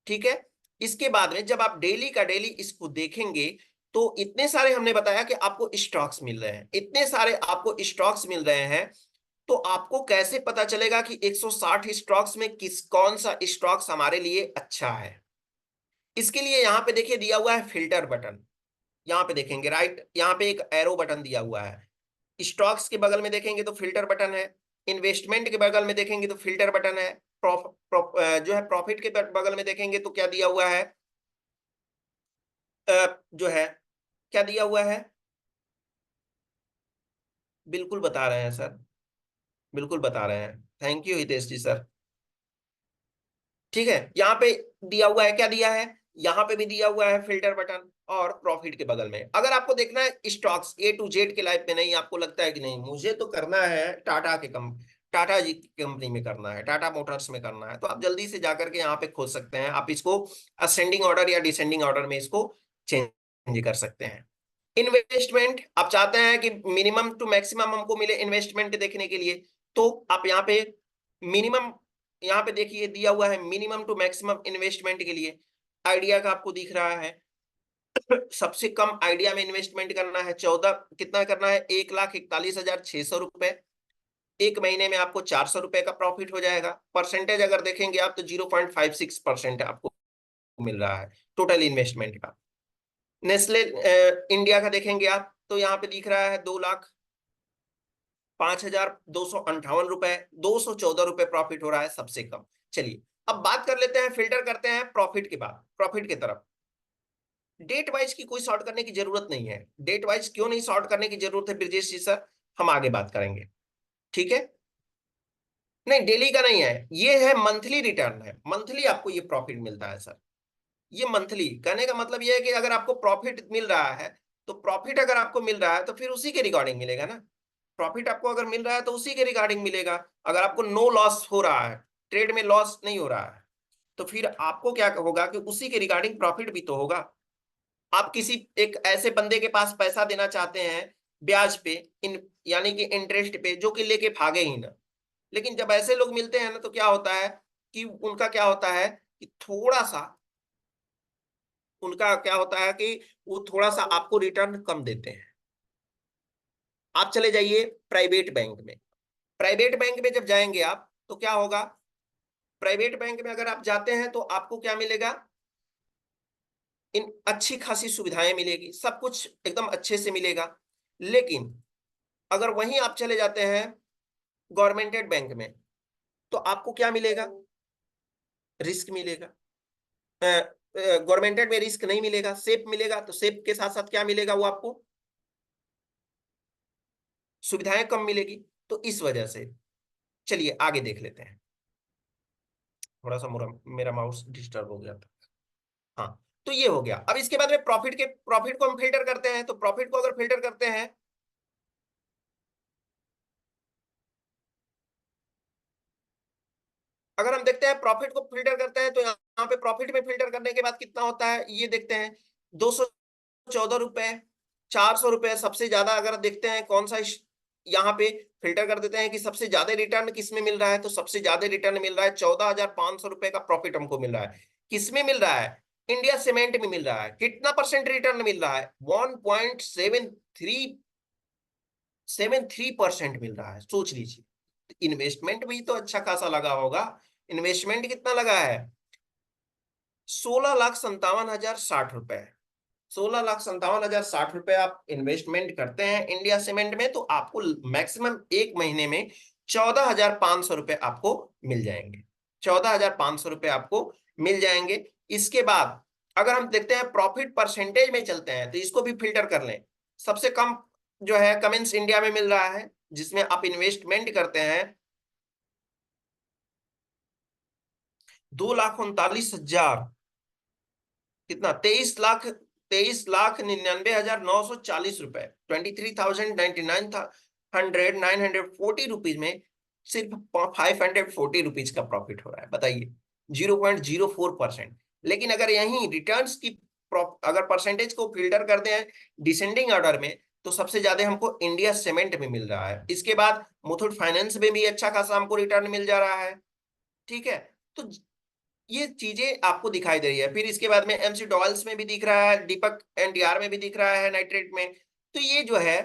ठीक है, इसके बाद में जब आप डेली का डेली इसको देखेंगे तो इतने सारे हमने बताया कि आपको स्टॉक्स मिल रहे हैं, इतने सारे आपको स्टॉक्स मिल रहे हैं, तो आपको कैसे पता चलेगा कि 160 स्टॉक्स में किस कौन सा स्टॉक्स हमारे लिए अच्छा है? इसके लिए यहाँ पे देखिए दिया हुआ है फिल्टर बटन। यहाँ पे देखेंगे राइट, यहाँ पे एक एरो बटन दिया हुआ है। स्टॉक्स के बगल में देखेंगे तो फिल्टर बटन है, इन्वेस्टमेंट के बगल में देखेंगे तो फिल्टर बटन है, जो है प्रॉफिट के बगल में देखेंगे तो क्या दिया हुआ है? जो है क्या दिया हुआ है? बिल्कुल बता रहे हैं सर, बिल्कुल बता रहे हैं, thank you Hitesh ji sir. ठीक है, यहाँ पे दिया हुआ है, क्या दिया है? यहाँ पे भी दिया हुआ है फिल्टर बटन, और प्रॉफिट के बगल में अगर आपको देखना है स्टॉक्स ए टू जेड के लाइफ में, नहीं आपको लगता है कि नहीं मुझे तो करना है टाटा जी की कंपनी में करना है, टाटा मोटर्स में करना है, तो आप जल्दी से जाकर के यहाँ पे खोज सकते हैं। आप इसको असेंडिंग ऑर्डर या डिसेंडिंग ऑर्डर में इसको चेंज कर सकते हैं। इन्वेस्टमेंट आप चाहते हैं कि मिनिमम टू मैक्सिमम हमको मिले इन्वेस्टमेंट देखने के लिए, तो आप यहाँ पे मिनिमम, यहाँ पे देखिए दिया हुआ है मिनिमम टू मैक्सिमम इन्वेस्टमेंट के लिए। आइडिया का आपको दिख रहा है सबसे कम आइडिया में इन्वेस्टमेंट करना है 14, कितना करना है? 1,41,600 रुपए। 1 महीने में आपको 400 रुपए का प्रॉफिट हो जाएगा। परसेंटेज अगर देखेंगे आप तो 0.56% आपको मिल रहा है टोटल इन्वेस्टमेंट का। नेस्ले इंडिया का देखेंगे आप तो यहाँ पे दिख रहा है 2,05,258 रुपए, 214 रुपए प्रॉफिट हो रहा है सबसे कम। चलिए अब बात कर लेते हैं, फिल्टर करते हैं प्रॉफिट के बाद, प्रॉफिट की तरफ। डेट वाइज की कोई सॉर्ट करने की जरूरत नहीं है। डेट वाइज क्यों नहीं सॉर्ट करने की जरूरत है ब्रजेश जी सर? हम आगे बात करेंगे। ठीक है, नहीं डेली का नहीं है, ये है मंथली रिटर्न है, मंथली आपको ये प्रॉफिट मिलता है सर। ये मंथली कहने का मतलब ये है कि अगर आपको प्रॉफिट मिल रहा है तो प्रॉफिट अगर आपको मिल रहा है तो फिर उसी के रिगार्डिंग मिलेगा ना। प्रॉफिट आपको अगर मिल रहा है तो उसी के रिगार्डिंग मिलेगा। अगर आपको नो लॉस हो रहा है, ट्रेड में लॉस नहीं हो रहा है, तो फिर आपको क्या होगा कि उसी के रिगार्डिंग प्रॉफिट भी तो होगा। आप किसी एक ऐसे बंदे के पास पैसा देना चाहते हैं ब्याज पे, इन यानी कि इंटरेस्ट पे, जो कि लेके भागे ही ना। लेकिन जब ऐसे लोग मिलते हैं ना तो क्या होता है कि उनका क्या होता है कि थोड़ा सा, उनका क्या होता है कि वो थोड़ा सा आपको रिटर्न कम देते हैं। आप चले जाइए प्राइवेट बैंक में। प्राइवेट बैंक में जब जाएंगे आप तो क्या होगा, प्राइवेट बैंक में अगर आप जाते हैं तो आपको क्या मिलेगा, इन अच्छी खासी सुविधाएं मिलेगी, सब कुछ एकदम अच्छे से मिलेगा। लेकिन अगर वहीं आप चले जाते हैं गवर्नमेंटेड बैंक में, तो आपको क्या मिलेगा, रिस्क मिलेगा। गवर्नमेंटेड में रिस्क नहीं मिलेगा, सेफ मिलेगा। तो सेफ के साथ साथ क्या मिलेगा, वो आपको सुविधाएं कम मिलेगी। तो इस वजह से चलिए आगे देख लेते हैं। थोड़ा सा मेरा माउस डिस्टर्ब हो गया था। हाँ, तो ये हो गया। अब इसके बाद में प्रॉफिट को हम फिल्टर करते हैं। तो प्रॉफिट को अगर फिल्टर करते हैं, अगर हम देखते हैं प्रॉफिट को फिल्टर करते हैं, तो यहाँ पे प्रॉफिट में फिल्टर करने के बाद कितना होता है ये देखते हैं। 214 रुपए, 400 रुपए, सबसे ज्यादा अगर देखते हैं कौन सा यहाँ पे फिल्टर कर देते हैं कि सबसे ज्यादा रिटर्न किस में मिल रहा है। तो सबसे ज्यादा रिटर्न मिल रहा है, 14,500 रुपए का प्रॉफिट हमको मिल रहा है। किसमें मिल रहा है, इंडिया सीमेंट में मिल रहा है। कितना परसेंट रिटर्न मिल रहा है, 1.73% मिल रहा है। सोच लीजिए, इन्वेस्टमेंट भी तो अच्छा खासा लगा होगा। इन्वेस्टमेंट कितना लगा है, 16,57,060 रुपए। 16,57,060 रुपए आप इन्वेस्टमेंट करते हैं इंडिया सीमेंट में, तो आपको मैक्सिमम एक महीने में 14,500 रुपए आपको मिल जाएंगे। 14,500 रुपए आपको मिल जाएंगे। इसके बाद अगर हम देखते हैं प्रॉफिट परसेंटेज में चलते हैं, तो इसको भी फिल्टर कर लें। सबसे कम जो है कमेंस इंडिया में मिल रहा है, जिसमें आप इन्वेस्टमेंट करते हैं 2,39,000, कितना, 23,99,940 रुपए, 23,99,940 रुपीज में सिर्फ 540 रुपीज का प्रॉफिट हो रहा है। बताइए, 0.04%। लेकिन अगर यही रिटर्न्स की अगर परसेंटेज को फिल्टर करते हैं डिसेंडिंग ऑर्डर में, तो सबसे ज्यादा हमको इंडिया सीमेंट में मिल रहा है। इसके बाद मुथूट फाइनेंस में भी अच्छा खासा हमको रिटर्न मिल जा रहा है। ठीक है, तो ये चीजें आपको दिखाई दे रही है। फिर इसके बाद में एमसी डॉयल्स में भी दिख रहा है, दीपक एनडीआर में भी दिख रहा है, नाइट्रेट में। तो ये जो है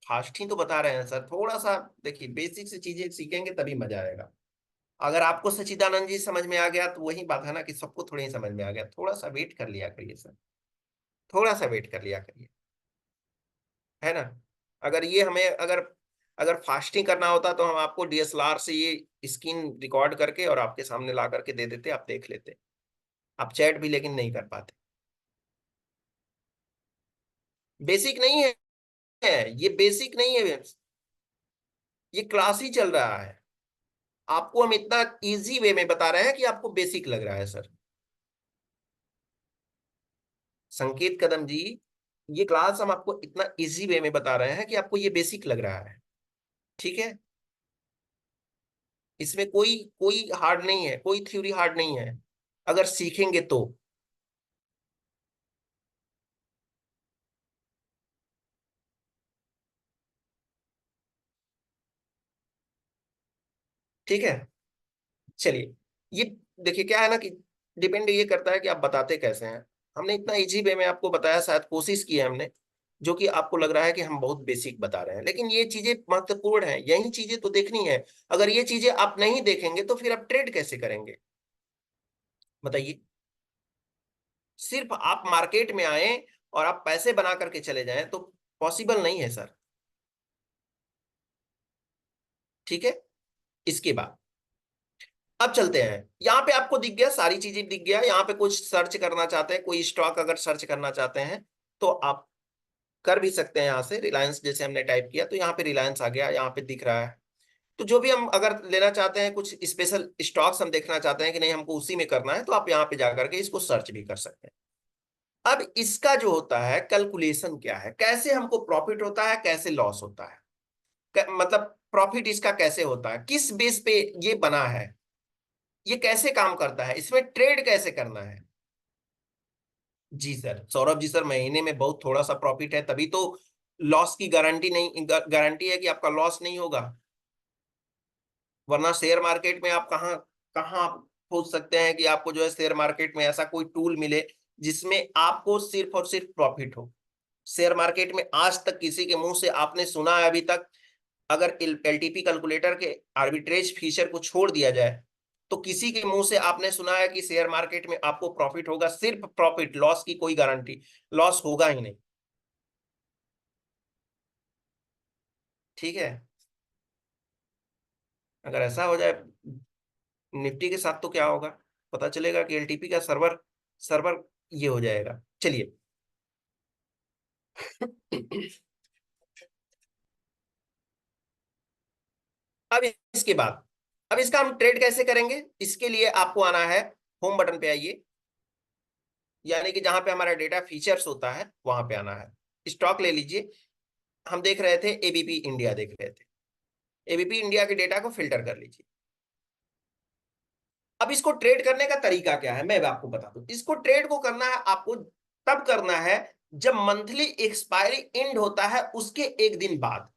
फास्ट ही तो बता रहे हैं सर। थोड़ा सा देखिए, बेसिक से चीजें सीखेंगे तभी मजा आएगा। अगर आपको सच्चिदानंद जी समझ में आ गया तो वही बात है ना कि सबको थोड़ी ही समझ में आ गया। थोड़ा सा वेट कर लिया करिए सर, थोड़ा सा वेट कर लिया करिए, है ना। अगर ये हमें अगर अगर फास्टिंग करना होता तो हम आपको डीएसएलआर से ये स्क्रीन रिकॉर्ड करके और आपके सामने ला करके दे देते, आप देख लेते। आप चैट भी लेकिन नहीं कर पाते। बेसिक नहीं है, ये बेसिक नहीं है, ये क्लास ही चल रहा है। आपको हम इतना इजी वे में बता रहे हैं कि आपको बेसिक लग रहा है सर। संकेत कदम जी, ये क्लास हम आपको इतना इजी वे में बता रहे हैं कि आपको ये बेसिक लग रहा है। ठीक है, इसमें कोई कोई हार्ड नहीं है, कोई थ्योरी हार्ड नहीं है अगर सीखेंगे तो। ठीक है, चलिए। ये देखिए क्या है ना कि डिपेंड ये करता है कि आप बताते कैसे हैं। हमने इतना इजी वे में आपको बताया, शायद कोशिश की है हमने, जो कि आपको लग रहा है कि हम बहुत बेसिक बता रहे हैं, लेकिन ये चीजें महत्वपूर्ण है, यही चीजें तो देखनी है। अगर ये चीजें आप नहीं देखेंगे तो फिर आप ट्रेड कैसे करेंगे, बताइए। सिर्फ आप मार्केट में आए और आप पैसे बना करके चले जाएं तो पॉसिबल नहीं है सर। ठीक है, इसके बाद अब चलते हैं। यहाँ पे आपको दिख गया, सारी चीजें दिख गया। यहाँ पे कुछ सर्च करना चाहते हैं, कोई स्टॉक अगर सर्च करना चाहते हैं तो आप कर भी सकते हैं। यहाँ से रिलायंस जैसे हमने टाइप किया तो यहाँ पे रिलायंस आ गया, यहाँ पे दिख रहा है। तो जो भी हम अगर लेना चाहते हैं, कुछ स्पेशल स्टॉक्स हम देखना चाहते हैं कि नहीं हमको उसी में करना है, तो आप यहाँ पे जाकर के इसको सर्च भी कर सकते हैं। अब इसका जो होता है कैलकुलेशन क्या है, कैसे हमको प्रॉफिट होता है, कैसे लॉस होता है, मतलब प्रॉफिट इसका कैसे होता है, किस बेस पे ये बना है, ये कैसे काम करता है, इसमें ट्रेड कैसे करना है। जी सर, सौरभ जी सर, महीने में बहुत थोड़ा सा प्रॉफिट है, तभी तो लॉस की गारंटी नहीं, गारंटी है कि आपका लॉस नहीं होगा। वरना शेयर मार्केट में आप कहाँ कहाँ आप खोज सकते हैं कि आपको जो है शेयर मार्केट में ऐसा कोई टूल मिले जिसमें आपको सिर्फ और सिर्फ प्रॉफिट हो। शेयर मार्केट में आज तक किसी के मुंह से आपने सुना है अभी तक, अगर एलटीपी कैलकुलेटर के आर्बिट्रेज फीचर को छोड़ दिया जाए, तो किसी के मुंह से आपने सुना है कि शेयर मार्केट में आपको प्रॉफिट होगा? सिर्फ प्रॉफिट, लॉस की कोई गारंटी, लॉस होगा ही नहीं। ठीक है, अगर ऐसा हो जाए निफ्टी के साथ तो क्या होगा, पता चलेगा कि एलटीपी का सर्वर सर्वर ये हो जाएगा। चलिए अब इसके बाद, अब इसका हम ट्रेड कैसे करेंगे, इसके लिए आपको आना है, होम बटन पे आइए, यानी कि जहां पे हमारा डेटा फीचर्स होता है वहां पे आना है। स्टॉक ले लीजिए, हम देख रहे थे एबीपी इंडिया देख रहे थे, एबीपी इंडिया के डेटा को फिल्टर कर लीजिए। अब इसको ट्रेड करने का तरीका क्या है मैं आपको बता दूं। इसको ट्रेड को करना है आपको तब करना है जब मंथली एक्सपायरी एंड होता है उसके एक दिन बाद।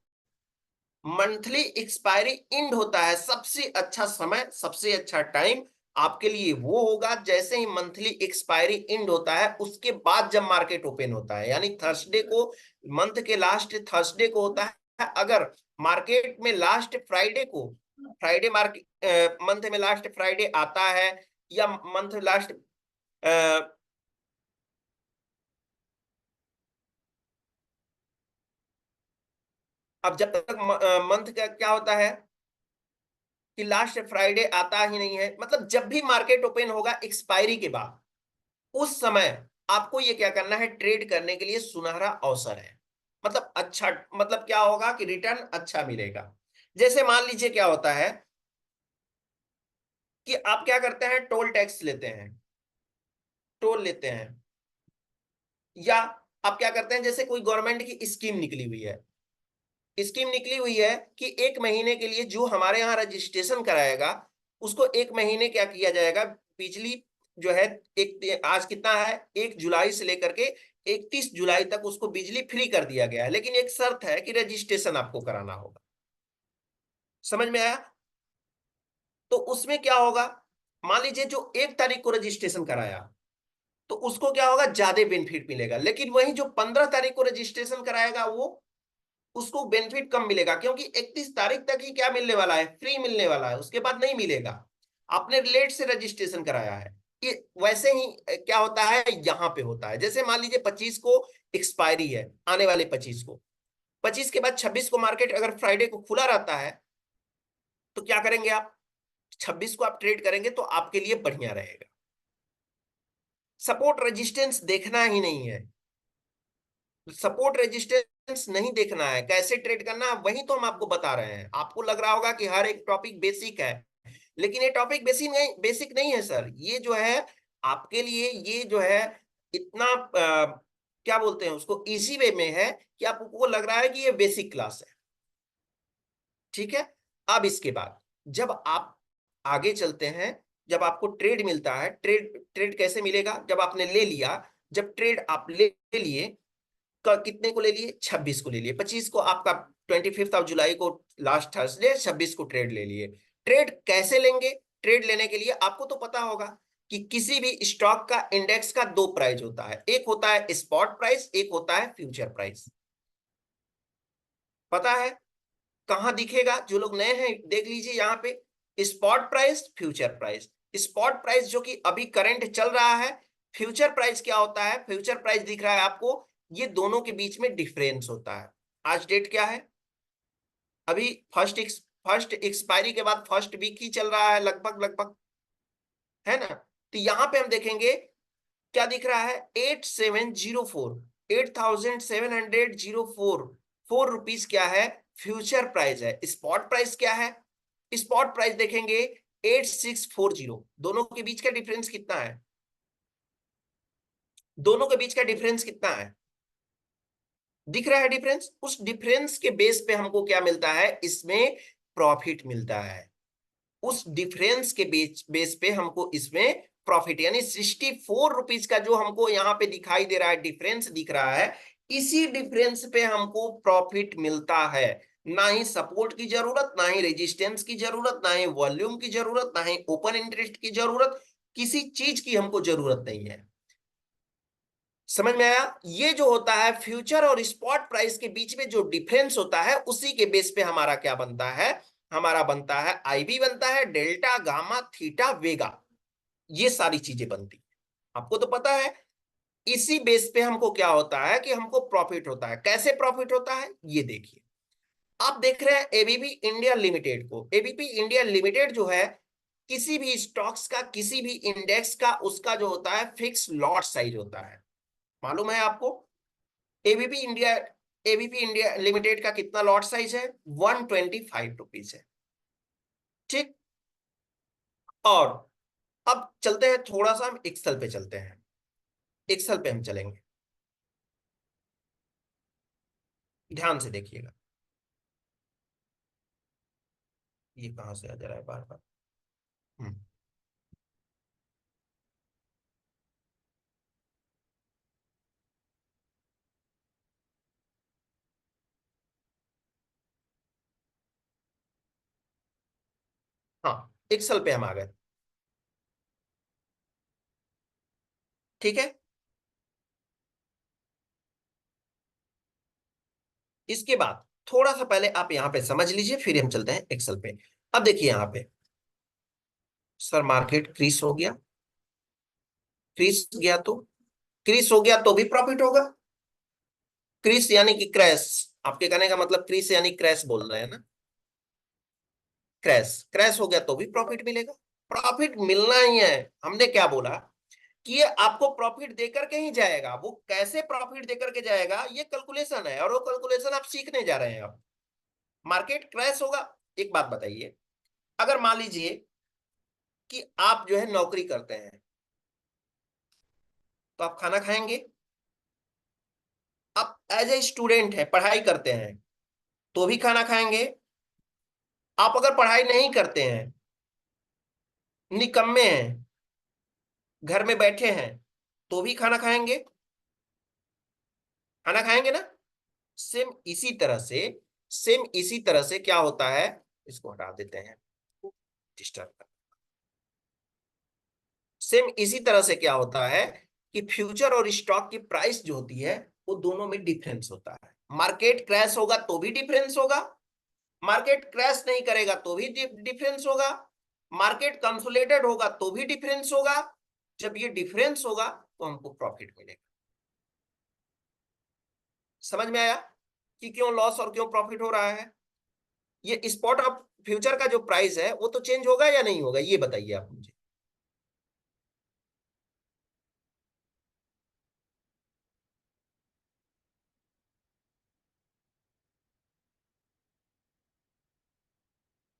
मंथली एक्सपायरी एंड होता है, सबसे अच्छा समय, सबसे अच्छा टाइम आपके लिए वो होगा जैसे ही मंथली एक्सपायरी एंड होता है उसके बाद जब मार्केट ओपन होता है, यानी थर्सडे को, मंथ के लास्ट थर्सडे को होता है। अगर मार्केट में लास्ट फ्राइडे को, फ्राइडे मार्केट मंथ में लास्ट फ्राइडे आता है, या मंथ लास्ट, अब जब तक मंथ का क्या होता है कि लास्ट फ्राइडे आता ही नहीं है, मतलब जब भी मार्केट ओपन होगा एक्सपायरी के बाद, उस समय आपको ये क्या करना है, ट्रेड करने के लिए सुनहरा अवसर है। मतलब अच्छा, मतलब क्या होगा कि रिटर्न अच्छा मिलेगा। जैसे मान लीजिए क्या होता है कि आप क्या करते हैं, टोल टैक्स लेते हैं, टोल लेते हैं, या आप क्या करते हैं, जैसे कोई गवर्नमेंट की स्कीम निकली हुई है, स्कीम निकली हुई है कि एक महीने के लिए जो हमारे यहाँ रजिस्ट्रेशन कराएगा उसको एक महीने क्या किया जाएगा, बिजली जो है, एक आज कितना है, 1 जुलाई से लेकर के 31 जुलाई तक उसको बिजली फ्री कर दिया गया है, लेकिन एक शर्त है कि रजिस्ट्रेशन आपको कराना होगा। समझ में आया? तो उसमें क्या होगा, मान लीजिए जो 1 तारीख को रजिस्ट्रेशन कराया तो उसको क्या होगा, ज्यादा बेनिफिट मिलेगा, लेकिन वही जो 15 तारीख को रजिस्ट्रेशन कराएगा वो, उसको बेनिफिट कम मिलेगा, क्योंकि 31 तारीख तक ही क्या मिलने वाला है, फ्री मिलने वाला है, उसके बाद नहीं मिलेगा। आपने लेट से रजिस्ट्रेशन कराया है। ये वैसे ही क्या होता है, यहाँ पे होता है, जैसे मान लीजिए 25 को एक्सपायरी है, आने वाले 25 को, 25 के बाद 26 को मार्केट अगर फ्राइडे को खुला रहता है तो क्या करेंगे आप, 26 को आप ट्रेड करेंगे तो आपके लिए बढ़िया रहेगा। सपोर्ट रेजिस्टेंस देखना ही नहीं है, सपोर्ट रेजिस्टेंस नहीं देखना है, कैसे ट्रेड करना है वही तो हम आपको बता रहे हैं। आपको लग रहा होगा कि हर एक टॉपिक बेसिक है, लेकिन ये टॉपिक बेसिक नहीं है सर। ये जो है आपके लिए, ये जो है इतना क्या बोलते हैं उसको, इजी वे में है कि आपको लग रहा है कि ये बेसिक क्लास है। ठीक है, अब इसके बाद जब आप आगे चलते हैं, जब आपको ट्रेड मिलता है, ट्रेड ट्रेड कैसे मिलेगा, जब आपने ले लिया, जब ट्रेड आप ले लिए, कितने को ले लिए, 26 को ले लिए, 25 को आपका 25 जुलाई को लास्ट थर्सडे, 26 को ट्रेड ले लिए। ट्रेड कैसे लेंगे, ट्रेड लेने के लिए आपको तो पता होगा कि किसी भी स्टॉक का इंडेक्स का दो प्राइस होता है, एक होता है स्पॉट प्राइस, एक होता है फ्यूचर प्राइस। पता है कहां दिखेगा, जो लोग नए हैं देख लीजिए यहाँ पे, spot price, future price. Spot price जो कि अभी करंट चल रहा है, फ्यूचर प्राइस क्या होता है, फ्यूचर प्राइस दिख रहा है आपको, ये दोनों के बीच में डिफरेंस होता है। आज डेट क्या है, अभी फर्स्ट एक्सपायरी के बाद फर्स्ट वीक ही चल रहा है लगभग लगभग, है ना? तो यहाँ पे हम देखेंगे क्या दिख रहा है, 8704, 8704, 4 रुपीज क्या है, फ्यूचर प्राइस है। स्पॉट प्राइस क्या है, स्पॉट प्राइस देखेंगे 8640, दोनों के बीच का डिफरेंस कितना है, दोनों के बीच का डिफरेंस कितना है, दिख रहा है डिफरेंस? उस डिफरेंस के बेस पे हमको क्या मिलता है, इसमें प्रॉफिट मिलता है। उस डिफरेंस के बेस पे हमको इसमें प्रॉफिट, यानी 64 रुपीज का जो हमको यहाँ पे दिखाई दे रहा है, डिफरेंस दिख रहा है, इसी डिफरेंस पे हमको प्रॉफिट मिलता है। ना ही सपोर्ट की जरूरत, ना ही रेजिस्टेंस की जरूरत, ना ही वॉल्यूम की जरूरत, ना ही ओपन इंटरेस्ट की जरूरत, किसी चीज की हमको जरूरत नहीं है। समझ में आया? ये जो होता है फ्यूचर और स्पॉट प्राइस के बीच में जो डिफरेंस होता है, उसी के बेस पे हमारा क्या बनता है, हमारा बनता है आईबी, बनता है डेल्टा, गामा, थीटा, वेगा, ये सारी चीजें बनती है। आपको तो पता है। इसी बेस पे हमको क्या होता है कि हमको प्रॉफिट होता है। कैसे प्रॉफिट होता है ये देखिए। आप देख रहे हैं एबीपी इंडिया लिमिटेड को। एबीपी इंडिया लिमिटेड जो है, किसी भी स्टॉक्स का, किसी भी इंडेक्स का, उसका जो होता है फिक्स लॉट साइज होता है। मालूम है आपको? ABP India, ABP India limited का कितना लॉट साइज है, 125 रुपीज है। ठीक। और अब चलते हैं थोड़ा सा, हम एक्सेल पे चलते हैं। एक्सेल पे हम चलेंगे, ध्यान से देखिएगा। ये कहां से आ जा रहा है बार बार। हम्म। हाँ, एक्सेल पे हम आ गए। ठीक है। इसके बाद थोड़ा सा पहले आप यहां पे समझ लीजिए, फिर हम चलते हैं एक्सेल पे। अब देखिए यहां पे, सर मार्केट क्रीज हो गया, क्रीज गया तो, क्रीज हो गया तो भी प्रॉफिट होगा। क्रीज यानी कि क्रैश, आपके कहने का मतलब क्रीज यानी क्रैश बोल रहे हैं ना। क्रैश, क्रैश हो गया तो भी प्रॉफिट मिलेगा। प्रॉफिट मिलना ही है। हमने क्या बोला कि ये आपको प्रॉफिट देकर के ही जाएगा। वो कैसे प्रॉफिट देकर के जाएगा, ये कैलकुलेशन है, और वो कैलकुलेशन आप सीखने जा रहे हैं। अब मार्केट क्रैश होगा। एक बात बताइए, अगर मान लीजिए कि आप जो है नौकरी करते हैं, तो आप खाना खाएंगे। आप एज ए स्टूडेंट है, पढ़ाई करते हैं, तो भी खाना खाएंगे। आप अगर पढ़ाई नहीं करते हैं, निकम्मे हैं, घर में बैठे हैं, तो भी खाना खाएंगे। खाना खाएंगे ना। सेम इसी तरह से, सेम इसी तरह से क्या होता है, इसको हटा देते हैं, डिस्टर्ब। सेम इसी तरह से क्या होता है कि फ्यूचर और स्टॉक की प्राइस जो होती है, वो दोनों में डिफरेंस होता है। मार्केट क्रैश होगा तो भी डिफरेंस होगा, मार्केट क्रैश नहीं करेगा तो भी डिफरेंस होगा, मार्केट कंसोलिडेटेड होगा तो भी डिफरेंस होगा। जब ये डिफरेंस होगा तो हमको प्रॉफिट मिलेगा। समझ में आया कि क्यों लॉस और क्यों प्रॉफिट हो रहा है? ये स्पॉट ऑफ फ्यूचर का जो प्राइस है, वो तो चेंज होगा या नहीं होगा, ये बताइए आप मुझे।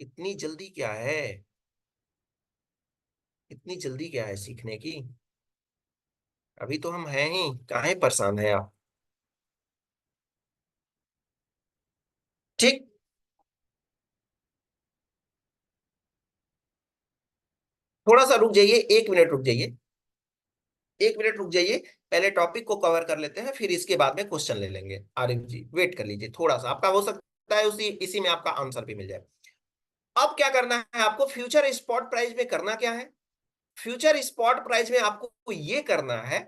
इतनी जल्दी क्या है, इतनी जल्दी क्या है सीखने की? अभी तो हम हैं ही, काहे परेशान है आप? ठीक। थोड़ा सा रुक जाइए, 1 मिनट रुक जाइए, 1 मिनट रुक जाइए। पहले टॉपिक को कवर कर लेते हैं, फिर इसके बाद में क्वेश्चन ले लेंगे। आरिफ जी वेट कर लीजिए थोड़ा सा, आपका हो सकता है उसी इसी में आपका आंसर भी मिल जाए। अब क्या करना है आपको, फ्यूचर स्पॉट प्राइस में करना क्या है? फ्यूचर स्पॉट प्राइस में आपको ये करना है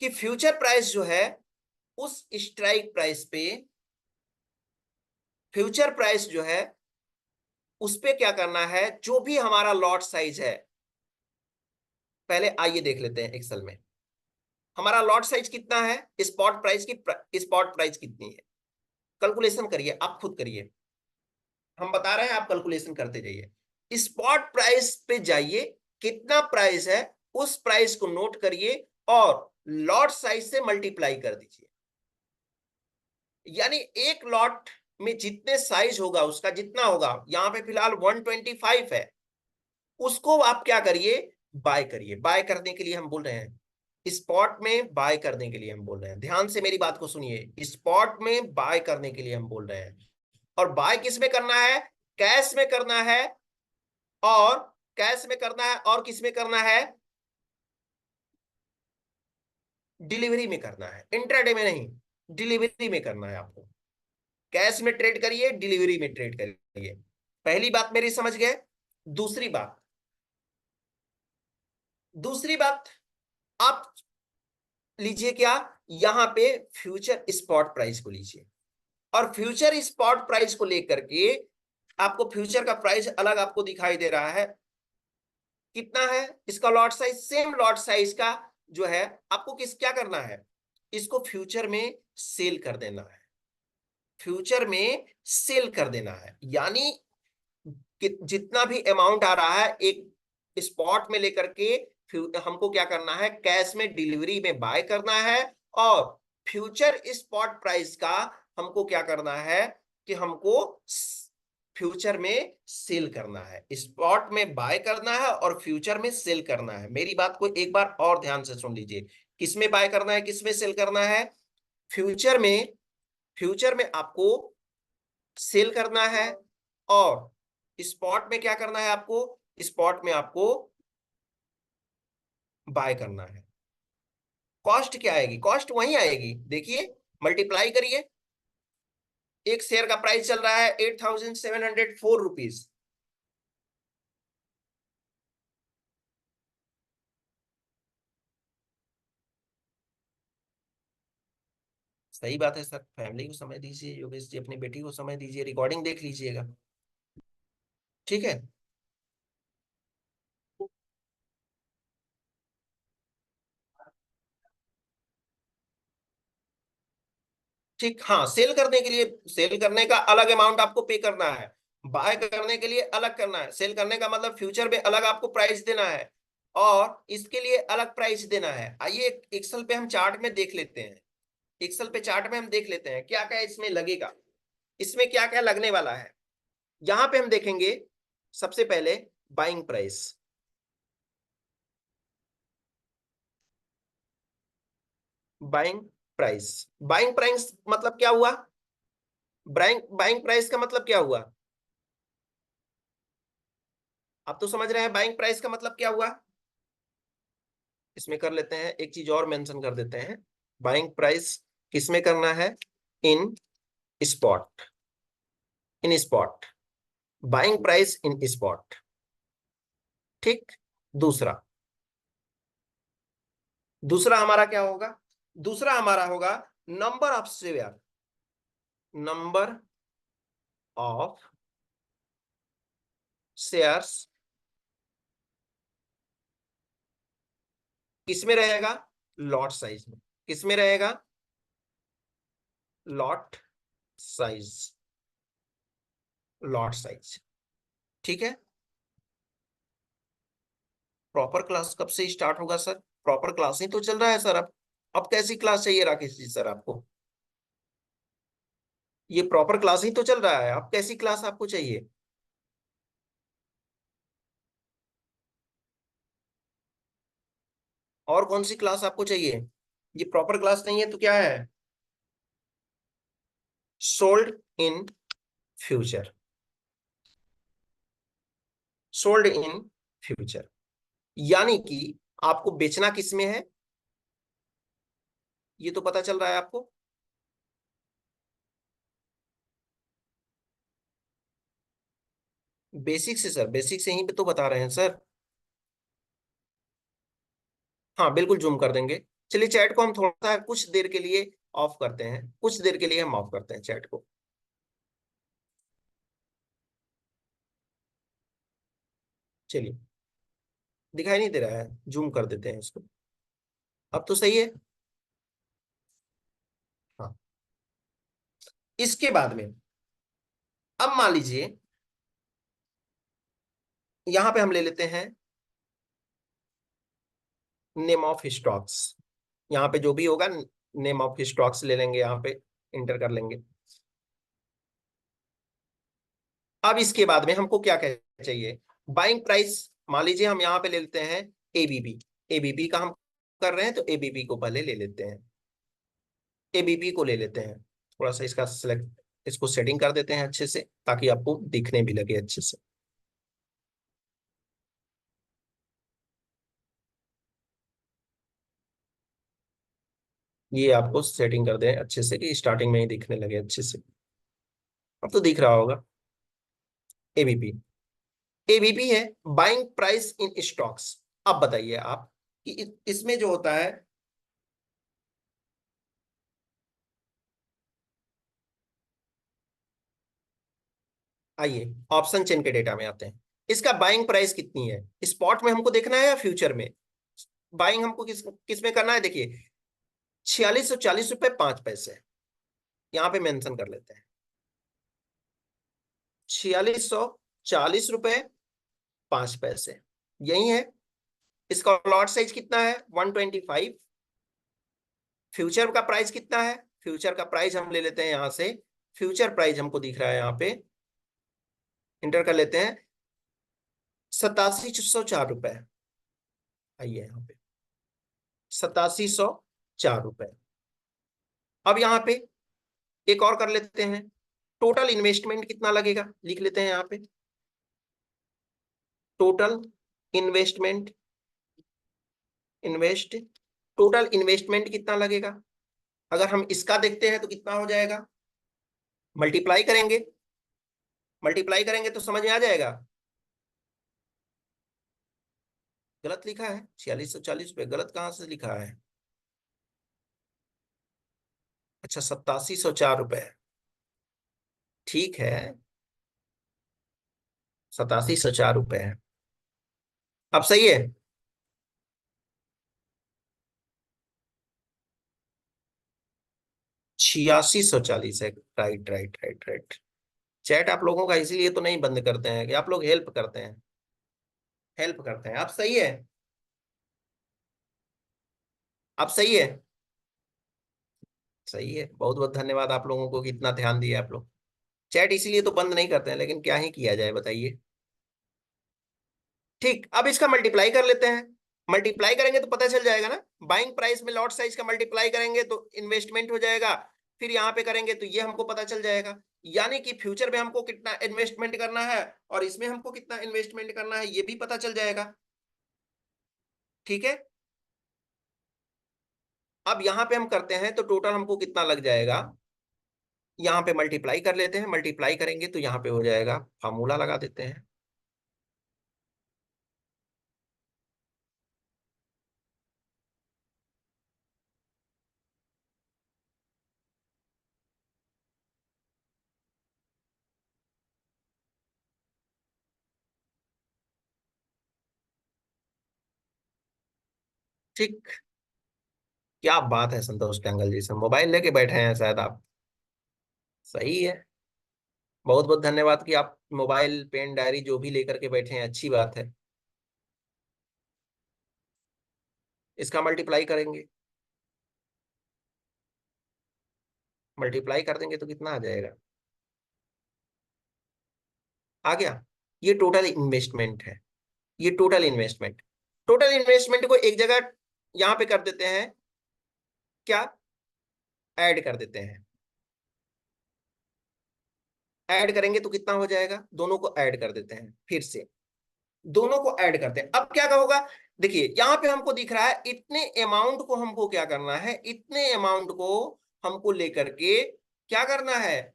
कि फ्यूचर प्राइस जो है, उस स्ट्राइक प्राइस पे, फ्यूचर प्राइस जो है उस पे क्या करना है, जो भी हमारा लॉट साइज है, पहले आइए देख लेते हैं एक्सेल में। हमारा लॉट साइज कितना है, स्पॉट प्राइस की स्पॉट प्राइस कितनी है, कैलकुलेशन करिए, आप खुद करिए। हम बता रहे हैं, आप कैलकुलेशन करते जाइए। स्पॉट प्राइस पे जाइए, कितना प्राइस है, उस प्राइस को नोट करिए और लॉट साइज से मल्टीप्लाई कर दीजिए। यानी एक लॉट में जितने साइज होगा, उसका जितना होगा, यहां पे फिलहाल 125 है, उसको आप क्या करिए, बाय करिए, बाय करने के लिए हम बोल रहे हैं, स्पॉट में बाय करने के लिए हम बोल रहे हैं, ध्यान से मेरी बात को सुनिए, स्पॉट में बाय करने के लिए हम बोल रहे हैं। और बाय किस में करना है? कैश में करना है, और कैश में करना है, और किस में करना है? डिलीवरी में करना है, इंट्राडे में नहीं, डिलीवरी में करना है आपको। कैश में ट्रेड करिए, डिलीवरी में ट्रेड करिए। पहली बात मेरी समझ गए। दूसरी बात, दूसरी बात आप लीजिए क्या, यहां पे फ्यूचर स्पॉट प्राइस को लीजिए, और फ्यूचर स्पॉट प्राइस को लेकर के आपको फ्यूचर का प्राइस अलग आपको दिखाई दे रहा है, कितना है इसका lot size, same lot size का जो है, आपको किस क्या करना है, इसको फ्यूचर में सेल कर देना है, फ्यूचर में सेल कर देना है। यानी जितना भी अमाउंट आ रहा है एक स्पॉट में लेकर के हमको क्या करना है, कैश में डिलीवरी में बाय करना है, और फ्यूचर स्पॉट प्राइस का हमको क्या करना है कि हमको फ्यूचर में सेल करना है, स्पॉट में बाय करना है और फ्यूचर में सेल करना है। मेरी बात को एक बार और ध्यान से सुन लीजिए, किसमें बाय करना है, किसमें सेल करना है? फ्यूचर में, फ्यूचर में आपको सेल करना है, और स्पॉट में क्या करना है आपको, स्पॉट में आपको बाय करना है। कॉस्ट क्या आएगी? कॉस्ट वही आएगी, देखिए मल्टीप्लाई करिए, एक शेयर का प्राइस चल रहा है 8,704 रुपीज, सही बात है सर, फैमिली को समय दीजिए, योगेश जी अपनी बेटी को समय दीजिए, रिकॉर्डिंग देख लीजिएगा, ठीक है। ठीक, हाँ, सेल करने के लिए, सेल करने का अलग अमाउंट आपको पे करना है, बाय करने के लिए अलग करना है, सेल करने का मतलब फ्यूचर में अलग आपको प्राइस देना है, और इसके लिए अलग प्राइस देना है। आइए एक्सेल पे हम चार्ट में देख लेते हैं, एक्सेल पे चार्ट में हम देख लेते हैं क्या क्या इसमें लगेगा, इसमें क्या क्या लगने वाला है। यहां पे हम देखेंगे सबसे पहले buying price, buying price, buying price मतलब क्या हुआ? बाइंग बाइंग प्राइस का मतलब क्या हुआ? आप तो समझ रहे हैं बाइंग प्राइस का मतलब क्या हुआ। इसमें कर लेते हैं, एक चीज और मेंशन कर देते हैं, बाइंग प्राइस किसमें करना है? इन spot, in spot, buying price in spot, ठीक। दूसरा, दूसरा हमारा क्या होगा? दूसरा हमारा होगा number of share, number of shares किसमें रहेगा? लॉट साइज में, किसमें रहेगा? लॉट साइज, लॉट साइज, ठीक है। प्रॉपर क्लास कब से स्टार्ट होगा सर? प्रॉपर क्लास ही तो चल रहा है सर। अब कैसी क्लास चाहिए राकेश जी सर आपको? ये प्रॉपर क्लास ही तो चल रहा है, अब कैसी क्लास आपको चाहिए? और कौन सी क्लास आपको चाहिए? ये प्रॉपर क्लास नहीं है तो क्या है? Sold in future, sold in future, यानी कि आपको बेचना किसमें है, ये तो पता चल रहा है आपको। बेसिक से सर, बेसिक से ही पे तो बता रहे हैं सर। हाँ बिल्कुल जूम कर देंगे। चलिए चैट को हम थोड़ा सा कुछ देर के लिए ऑफ करते हैं, कुछ देर के लिए हम ऑफ करते हैं चैट को। चलिए, दिखाई नहीं दे रहा है, जूम कर देते हैं इसको। अब तो सही है। हाँ, इसके बाद में अब मान लीजिए यहां पे हम ले लेते हैं नेम ऑफ स्टॉक्स, यहाँ पे जो भी होगा नेम ऑफ स्टॉक्स ले लेंगे, यहाँ पे इंटर कर लेंगे। अब इसके बाद में हमको क्या क्या चाहिए? बाइंग प्राइस मान लीजिए हम यहाँ पे ले लेते हैं एबीबी। एबीबी का हम कर रहे हैं तो एबीबी को पहले ले लेते हैं। एबीबी को ले लेते हैं। थोड़ा सा इसका सिलेक्ट, इसको सेटिंग कर देते हैं अच्छे से ताकि आपको दिखने भी लगे अच्छे से। ये आपको सेटिंग कर दें अच्छे से कि स्टार्टिंग में ही दिखने लगे अच्छे से। अब तो दिख रहा होगा। एबीपी, एबीपी है बाइंग प्राइस इन स्टॉक्स। अब बताइए आप कि इसमें जो होता है, आइए ऑप्शन चेन के डेटा में आते हैं। इसका बाइंग प्राइस कितनी है, स्पॉट में हमको देखना है या फ्यूचर में? बाइंग हमको किस में करना है, देखिए 4640 रुपये 5 पैसे, यहाँ पे मेंशन कर लेते हैं। 4640 रुपये 5 पैसे, यही है। इसका लॉट साइज कितना है, 125। फ्यूचर का प्राइस कितना है, फ्यूचर का प्राइस हम ले लेते हैं यहां से। फ्यूचर प्राइस हमको दिख रहा है यहाँ पे, इंटर कर लेते हैं 8704 रुपए। आइए यहाँ पे 8704 रुपए। अब यहाँ पे एक और कर लेते हैं, टोटल इन्वेस्टमेंट कितना लगेगा लिख लेते हैं यहाँ पे। Total investment, invest, total investment कितना लगेगा। अगर हम इसका देखते हैं तो कितना हो जाएगा, मल्टीप्लाई करेंगे, मल्टीप्लाई करेंगे तो समझ में आ जाएगा। गलत लिखा है, 4640 रुपये गलत कहाँ से लिखा है। अच्छा 8704 रुपये, ठीक है, 8704 रुपये है। अब सही है। 8640 है, right right right right. Chat आप लोगों का इसीलिए तो नहीं बंद करते हैं कि आप लोग हेल्प करते हैं, हेल्प करते हैं। आप सही है, आप सही है, सही है। बहुत बहुत धन्यवाद आप लोगों को कि इतना ध्यान दिया आप लोग। चैट इसीलिए तो बंद नहीं करते हैं, लेकिन क्या ही किया जाए बताइए। ठीक, अब इसका मल्टीप्लाई कर लेते हैं। मल्टीप्लाई करेंगे तो पता चल जाएगा ना, बाइंग प्राइस में लॉट साइज का मल्टीप्लाई करेंगे तो इन्वेस्टमेंट हो जाएगा। फिर यहाँ पे करेंगे तो ये हमको पता चल जाएगा, यानी कि फ्यूचर में हमको कितना इन्वेस्टमेंट करना है और इसमें हमको कितना इन्वेस्टमेंट करना है ये भी पता चल जाएगा। ठीक है, अब यहाँ पे हम करते हैं तो टोटल हमको कितना लग जाएगा, यहाँ पे मल्टीप्लाई कर लेते हैं। मल्टीप्लाई करेंगे तो यहाँ पे हो जाएगा, फार्मूला लगा देते हैं। ठीक, क्या बात है संतोष टंगल जी, से मोबाइल लेके बैठे हैं शायद आप। सही है, बहुत बहुत धन्यवाद कि आप मोबाइल पेन डायरी जो भी लेकर के बैठे हैं, अच्छी बात है। इसका मल्टीप्लाई करेंगे, मल्टीप्लाई कर देंगे तो कितना आ जाएगा, आ गया। ये टोटल इन्वेस्टमेंट है, ये टोटल इन्वेस्टमेंट। टोटल इन्वेस्टमेंट को एक जगह यहाँ पे कर देते हैं, क्या, ऐड कर देते हैं। ऐड करेंगे तो कितना हो जाएगा, दोनों को ऐड कर देते हैं फिर से, दोनों को ऐड करते हैं। अब क्या होगा, देखिए यहाँ पे हमको दिख रहा है इतने अमाउंट को हमको क्या करना है, इतने अमाउंट को हमको लेकर के क्या करना है,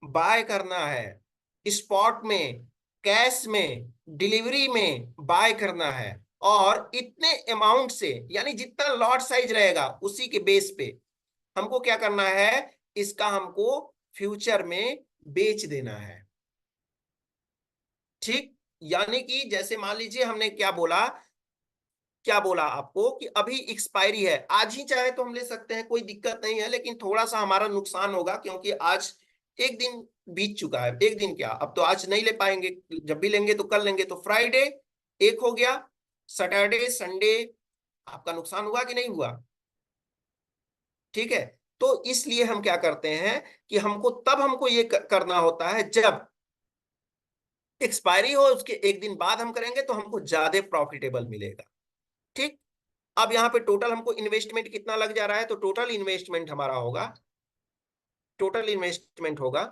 बाय करना है। स्पॉट में, कैश में, डिलीवरी में बाय करना है। और इतने अमाउंट से यानी जितना लॉट साइज रहेगा उसी के बेस पे हमको क्या करना है, इसका हमको फ्यूचर में बेच देना है। ठीक, यानी कि जैसे मान लीजिए हमने क्या बोला, क्या बोला आपको कि अभी एक्सपायरी है, आज ही चाहे तो हम ले सकते हैं, कोई दिक्कत नहीं है, लेकिन थोड़ा सा हमारा नुकसान होगा क्योंकि आज एक दिन बीत चुका है। एक दिन क्या, अब तो आज नहीं ले पाएंगे, जब भी लेंगे तो कल लेंगे। तो फ्राइडे एक हो गया, सैटरडे संडे आपका नुकसान हुआ कि नहीं हुआ। ठीक है, तो इसलिए हम क्या करते हैं कि हमको तब हमको ये करना होता है जब एक्सपायरी हो, उसके एक दिन बाद हम करेंगे तो हमको ज्यादा प्रॉफिटेबल मिलेगा। ठीक। अब यहाँ पे टोटल हमको इन्वेस्टमेंट कितना लग जा रहा है, तो टोटल इन्वेस्टमेंट हमारा होगा, टोटल इन्वेस्टमेंट होगा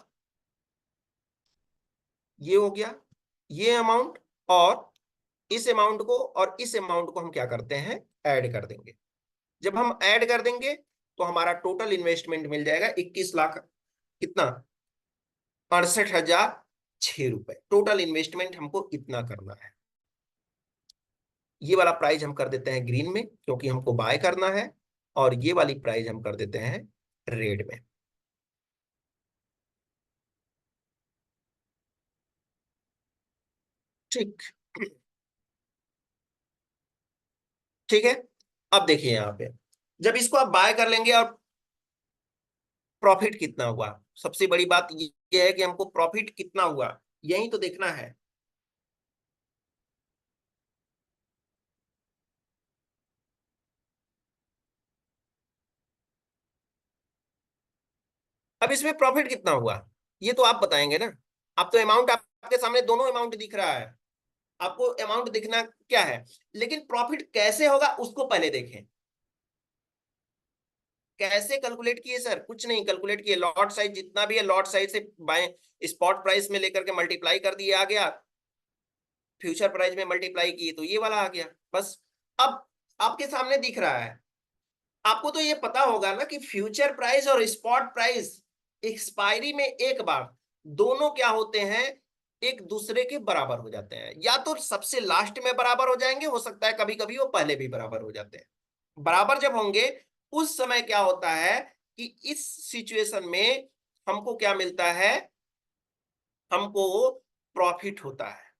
ये हो गया, ये अमाउंट, और इस अमाउंट को और इस अमाउंट को हम क्या करते हैं, ऐड कर देंगे। जब हम ऐड कर देंगे तो हमारा टोटल इन्वेस्टमेंट मिल जाएगा 21 लाख, कितना, 68,006 रुपए। टोटल इन्वेस्टमेंट हमको इतना करना है। ये वाला प्राइस हम कर देते हैं ग्रीन में क्योंकि हमको बाय करना है, और ये वाली प्राइस हम कर देते हैं रेड में। ठीक। ठीक है। अब देखिए यहाँ पे, जब इसको आप बाय कर लेंगे और प्रॉफिट कितना हुआ, सबसे बड़ी बात ये है कि हमको प्रॉफिट कितना हुआ यही तो देखना है। अब इसमें प्रॉफिट कितना हुआ ये तो आप बताएंगे ना। आप तो अमाउंट, आपके सामने दोनों अमाउंट दिख रहा है, आपको अमाउंट दिखना क्या है, लेकिन प्रॉफिट कैसे होगा उसको पहले देखें। कैसे कैलकुलेट किए सर, कुछ नहीं कैलकुलेट किए, लॉट साइज जितना भी है लॉट साइज से बाय स्पॉट प्राइस में लेकर के मल्टीप्लाई कर दिए, आ गया, फ्यूचर प्राइस में मल्टीप्लाई किए तो ये वाला आ गया, बस। अब आपके सामने दिख रहा है, आपको तो ये पता होगा ना कि फ्यूचर प्राइस और स्पॉट प्राइस एक्सपायरी में एक बार दोनों क्या होते हैं, एक दूसरे के बराबर हो जाते हैं, या तो सबसे लास्ट में बराबर हो जाएंगे, हो सकता है कभी कभी वो पहले भी बराबर हो जाते हैं। बराबर जब होंगे उस समय क्या होता है कि इस सिचुएशन में हमको क्या मिलता है, हमको प्रॉफिट होता है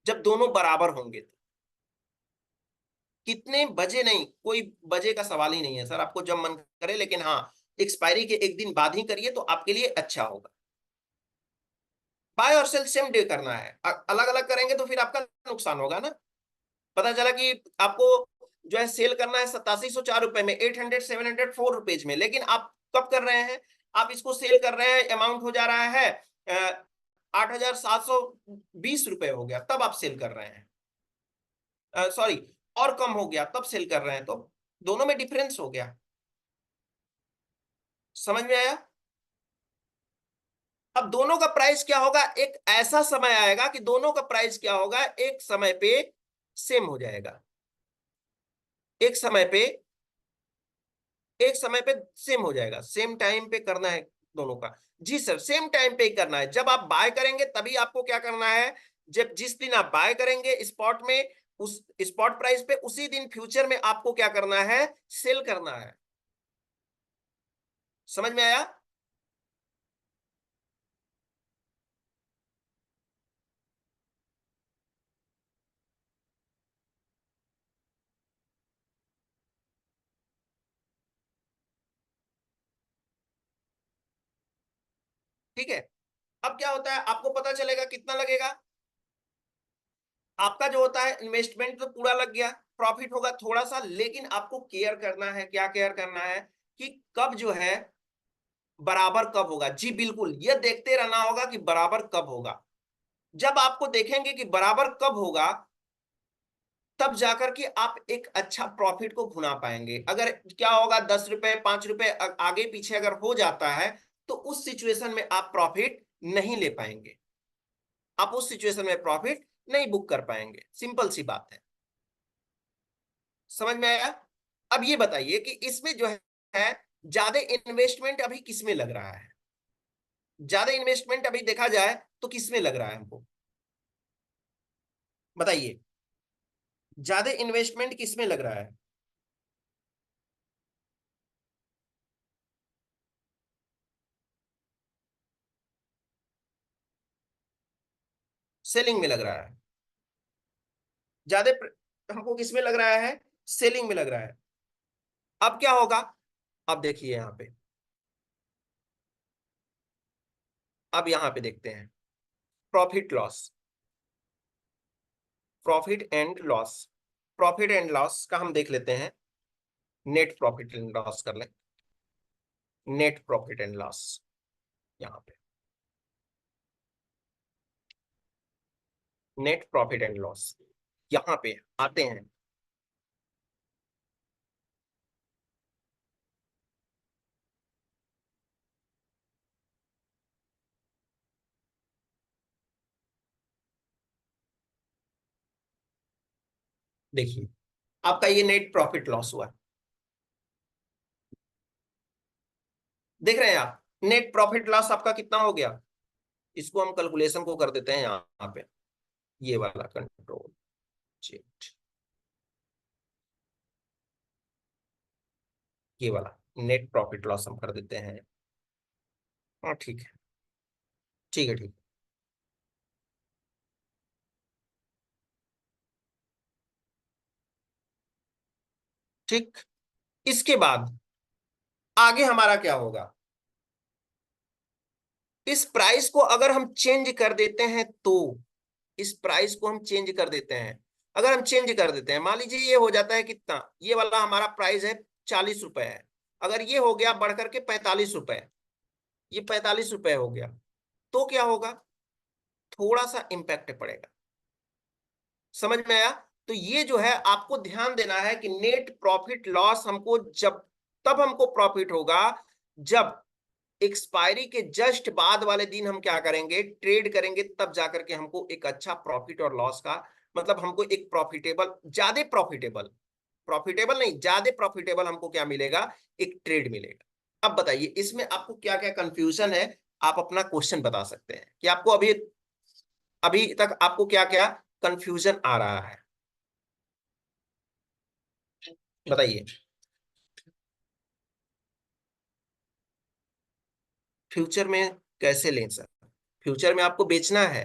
जब दोनों बराबर होंगे तो। कितने बजे नहीं, कोई बजे का सवाल ही नहीं है सर, आपको जब मन करे, लेकिन हाँ एक्सपायरी के एक दिन बाद ही करिए तो आपके लिए अच्छा होगा। बाय और सेल सेम डे करना है, अलग अलग करेंगे तो फिर आपका नुकसान होगा ना। पता चला कि आपको जो है सेल करना है 8704 रुपए में, 800 704 रुपीज में, लेकिन आप कब कर रहे हैं, आप इसको सेल कर रहे हैं, अमाउंट हो जा रहा है 8,720 रुपए हो गया, तब आप सेल कर रहे हैं, सॉरी, और कम हो गया तब सेल कर रहे हैं, तो दोनों में डिफरेंस हो गया। समझ में आया। अब दोनों का प्राइस क्या होगा, एक ऐसा समय आएगा कि दोनों का प्राइस क्या होगा, एक समय पे सेम हो जाएगा, एक समय पे, एक समय पे सेम हो जाएगा, सेम टाइम पे करना है दोनों का। जी सर, सेम टाइम पे ही करना है, जब आप बाय करेंगे तभी आपको क्या करना है, जब जिस दिन आप बाय करेंगे स्पॉट में, उस स्पॉट प्राइस पे उसी दिन फ्यूचर में आपको क्या करना है, सेल करना है। समझ में आया। ठीक है। अब क्या होता है, आपको पता चलेगा कितना लगेगा, आपका जो होता है इन्वेस्टमेंट तो पूरा लग गया, प्रॉफिट होगा थोड़ा सा, लेकिन आपको केयर करना है, क्या केयर करना है कि कब जो है बराबर कब होगा। जी बिल्कुल, ये देखते रहना होगा कि बराबर कब होगा। जब आपको देखेंगे कि बराबर कब होगा, तब जाकर के आप एक अच्छा प्रॉफिट को भुना पाएंगे। अगर क्या होगा, 10 रुपए 5 रुपए आगे पीछे अगर हो जाता है तो उस सिचुएशन में आप प्रॉफिट नहीं ले पाएंगे, आप उस सिचुएशन में प्रॉफिट नहीं बुक कर पाएंगे, सिंपल सी बात है। समझ में आया। अब ये बताइए कि इसमें जो है ज्यादा इन्वेस्टमेंट अभी किसमें लग रहा है, ज्यादा इन्वेस्टमेंट अभी देखा जाए तो किसमें लग रहा है हमको, बताइए, ज्यादा इन्वेस्टमेंट किसमें लग रहा है। सेलिंग में लग रहा है, ज्यादा हमको किसमें लग रहा है, सेलिंग में लग रहा है। अब क्या होगा, अब देखिए यहाँ पे, अब यहाँ पे देखते हैं profit loss, profit and loss, profit and loss का हम देख लेते हैं, नेट प्रॉफिट एंड लॉस कर लें, नेट प्रॉफिट एंड लॉस, यहाँ पे नेट प्रॉफिट एंड लॉस, यहाँ पे आते हैं। देखिए आपका ये नेट प्रॉफिट लॉस हुआ, देख रहे हैं आप, नेट प्रॉफिट लॉस आपका कितना हो गया। इसको हम कैलकुलेशन को कर देते हैं यहाँ पे, ये वाला कंट्रोल चेट, ये वाला नेट प्रॉफिट लॉस हम कर देते हैं। हाँ ठीक है, ठीक है, ठीक। ठीक, इसके बाद आगे हमारा क्या होगा, इस प्राइस को अगर हम चेंज कर देते हैं तो, इस प्राइस को हम चेंज कर देते हैं, अगर हम चेंज कर देते हैं, मान लीजिए ये हो जाता है कितना, ये वाला हमारा प्राइस है 40 रुपए है, अगर ये हो गया बढ़कर के 45 रुपए, ये 45 रुपए हो गया, तो क्या होगा, थोड़ा सा इंपैक्ट पड़ेगा। समझ में आया। तो ये जो है आपको ध्यान देना है कि नेट प्रॉफिट लॉस हमको जब, तब हमको प्रॉफिट होगा जब एक्सपायरी के जस्ट बाद वाले दिन हम क्या करेंगे, ट्रेड करेंगे, तब जाकर के हमको एक अच्छा प्रॉफिट और लॉस का, मतलब हमको एक प्रॉफिटेबल, ज्यादा प्रॉफिटेबल, प्रॉफिटेबल नहीं, ज्यादा प्रॉफिटेबल हमको क्या मिलेगा, एक ट्रेड मिलेगा। अब बताइए इसमें आपको क्या क्या कंफ्यूजन है, आप अपना क्वेश्चन बता सकते हैं कि आपको अभी, अभी तक आपको क्या क्या कंफ्यूजन आ रहा है, बताइए। फ्यूचर में कैसे लें सर, फ्यूचर में आपको बेचना है,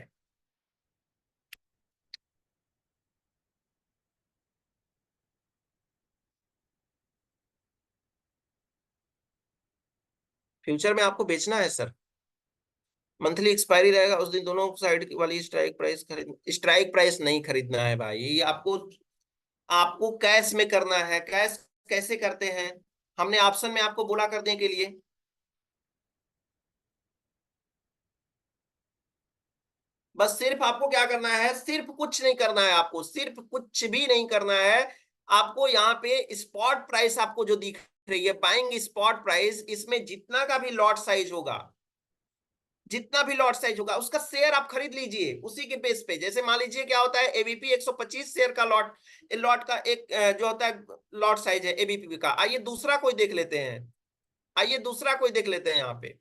फ्यूचर में आपको बेचना है सर, मंथली एक्सपायरी रहेगा उस दिन दोनों साइड वाली स्ट्राइक प्राइस खरीद, स्ट्राइक प्राइस नहीं खरीदना है भाई, ये आपको, आपको कैश में करना है। कैश कैसे करते हैं, हमने ऑप्शन में आपको बोला करने के लिए, बस सिर्फ आपको क्या करना है, सिर्फ कुछ नहीं करना है, आपको सिर्फ कुछ भी नहीं करना है, आपको यहाँ पे स्पॉट प्राइस आपको जो दिख रही है, बाइंग स्पॉट प्राइस, इसमें जितना का भी लॉट साइज होगा, जितना भी लॉट साइज होगा उसका शेयर आप खरीद लीजिए उसी के बेस पे। जैसे मान लीजिए क्या होता है, एबीपी 125 शेयर का लॉट, लॉट का एक जो होता है लॉट साइज है एबीपी का। आइए दूसरा कोई देख लेते हैं, आइए दूसरा कोई देख लेते हैं,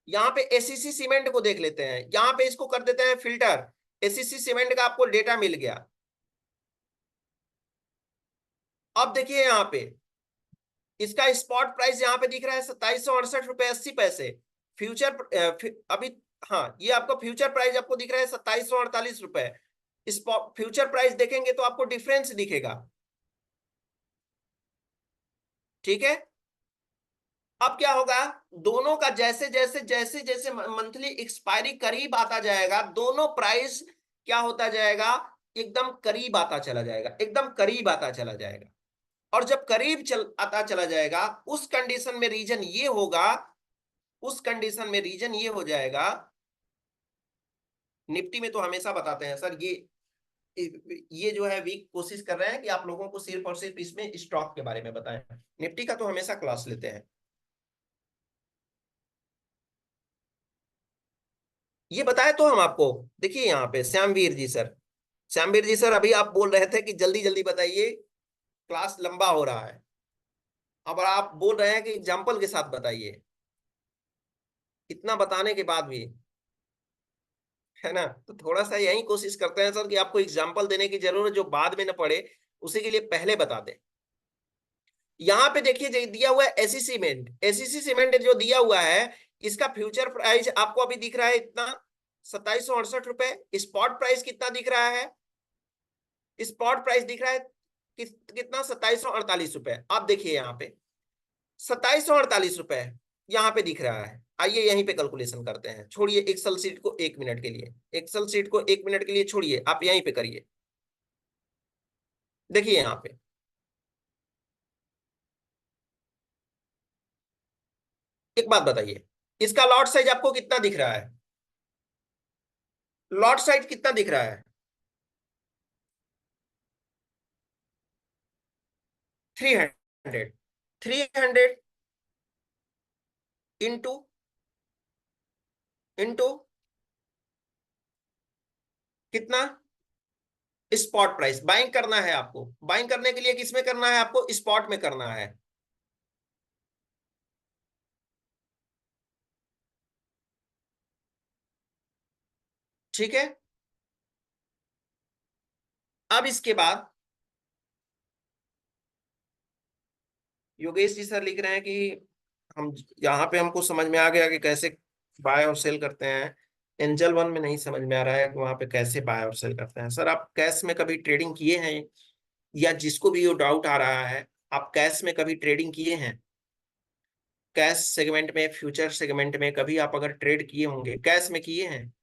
यहाँ पे एसीसी सीमेंट को देख लेते हैं, यहाँ पे इसको कर देते हैं फिल्टर, एसीसी सीमेंट का आपको डेटा मिल गया। अब देखिए यहाँ पे इसका स्पॉट प्राइस यहाँ पे दिख रहा है 2768 रुपए 80 पैसे, फ्यूचर अभी, हाँ ये आपका फ्यूचर प्राइस आपको दिख रहा है 2748 रुपए, फ्यूचर प्राइस देखेंगे तो आपको डिफरेंस दिखेगा। ठीक है, अब क्या होगा, दोनों का जैसे जैसे जैसे जैसे मंथली एक्सपायरी करीब आता जाएगा, दोनों प्राइस क्या होता जाएगा, एकदम करीब आता चला जाएगा, एकदम करीब आता चला जाएगा। और जब करीब चल आता चला जाएगा, उस कंडीशन में रीजन ये होगा, उस कंडीशन में रीजन ये हो जाएगा, निफ्टी में तो हमेशा बताते हैं सर, ये जो है वीक कोशिश कर रहे हैं कि आप लोगों को सिर्फ और सिर्फ इसमें स्टॉक के बारे में बताएं, निफ्टी का तो हमेशा क्लास लेते हैं। ये बताए तो हम आपको, देखिए यहाँ पे श्यामवीर जी सर, श्यामवीर जी सर अभी आप बोल रहे थे कि जल्दी जल्दी बताइए, क्लास लंबा हो रहा है, अब आप बोल रहे हैं कि एग्जाम्पल के साथ बताइए, इतना बताने के बाद भी, है ना, तो थोड़ा सा यही कोशिश करते हैं सर कि आपको एग्जाम्पल देने की जरूरत जो बाद में ना पड़े, उसी के लिए पहले बता दें। यहाँ पे देखिए जो दिया हुआ है एसी सीमेंट, एसीसी सीमेंट जो दिया हुआ है, इसका फ्यूचर प्राइस आपको अभी दिख रहा है इतना 2768 रुपए, स्पॉट प्राइस कितना दिख रहा है, स्पॉट प्राइस दिख रहा है कितना 2748 रुपए। आप देखिए यहाँ पे 2748 रुपए यहाँ पे दिख रहा है, आइए यहीं पे कैलकुलेशन करते हैं, छोड़िए एक्सेल सीट को 1 मिनट के लिए, एक्सेल सीट को 1 मिनट के लिए छोड़िए, आप यहीं पे करिए। देखिए यहाँ पे एक बात बताइए, इसका लॉट साइज आपको कितना दिख रहा है, लॉट साइज कितना दिख रहा है, 300, 300 इंटू, इंटू कितना, स्पॉट प्राइस बाइंग करना है आपको। बाइंग करने के लिए किसमें करना है? आपको स्पॉट में करना है। ठीक है। अब इसके बाद योगेश जी सर लिख रहे हैं कि हम यहाँ पे हमको समझ में आ गया कि कैसे बाय और सेल करते हैं। एंजल वन में नहीं समझ में आ रहा है कि वहां पे कैसे बाय और सेल करते हैं। सर आप कैश में कभी ट्रेडिंग किए हैं? या जिसको भी ये डाउट आ रहा है, आप कैश में कभी ट्रेडिंग किए हैं? कैश सेगमेंट में, फ्यूचर सेगमेंट में कभी आप अगर ट्रेड किए होंगे, कैश में किए हैं?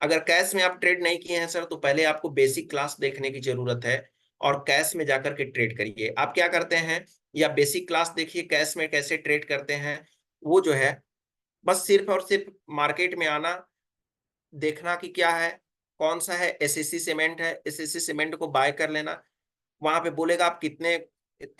अगर कैश में आप ट्रेड नहीं किए हैं सर, तो पहले आपको बेसिक क्लास देखने की जरूरत है और कैश में जाकर के ट्रेड करिए। आप क्या करते हैं, या बेसिक क्लास देखिए कैश में कैसे ट्रेड करते हैं। वो जो है बस सिर्फ और सिर्फ मार्केट में आना, देखना कि क्या है, कौन सा है, एसएससी सीमेंट है, एसएससी सीमेंट को बाय कर लेना। वहां पे बोलेगा आप कितने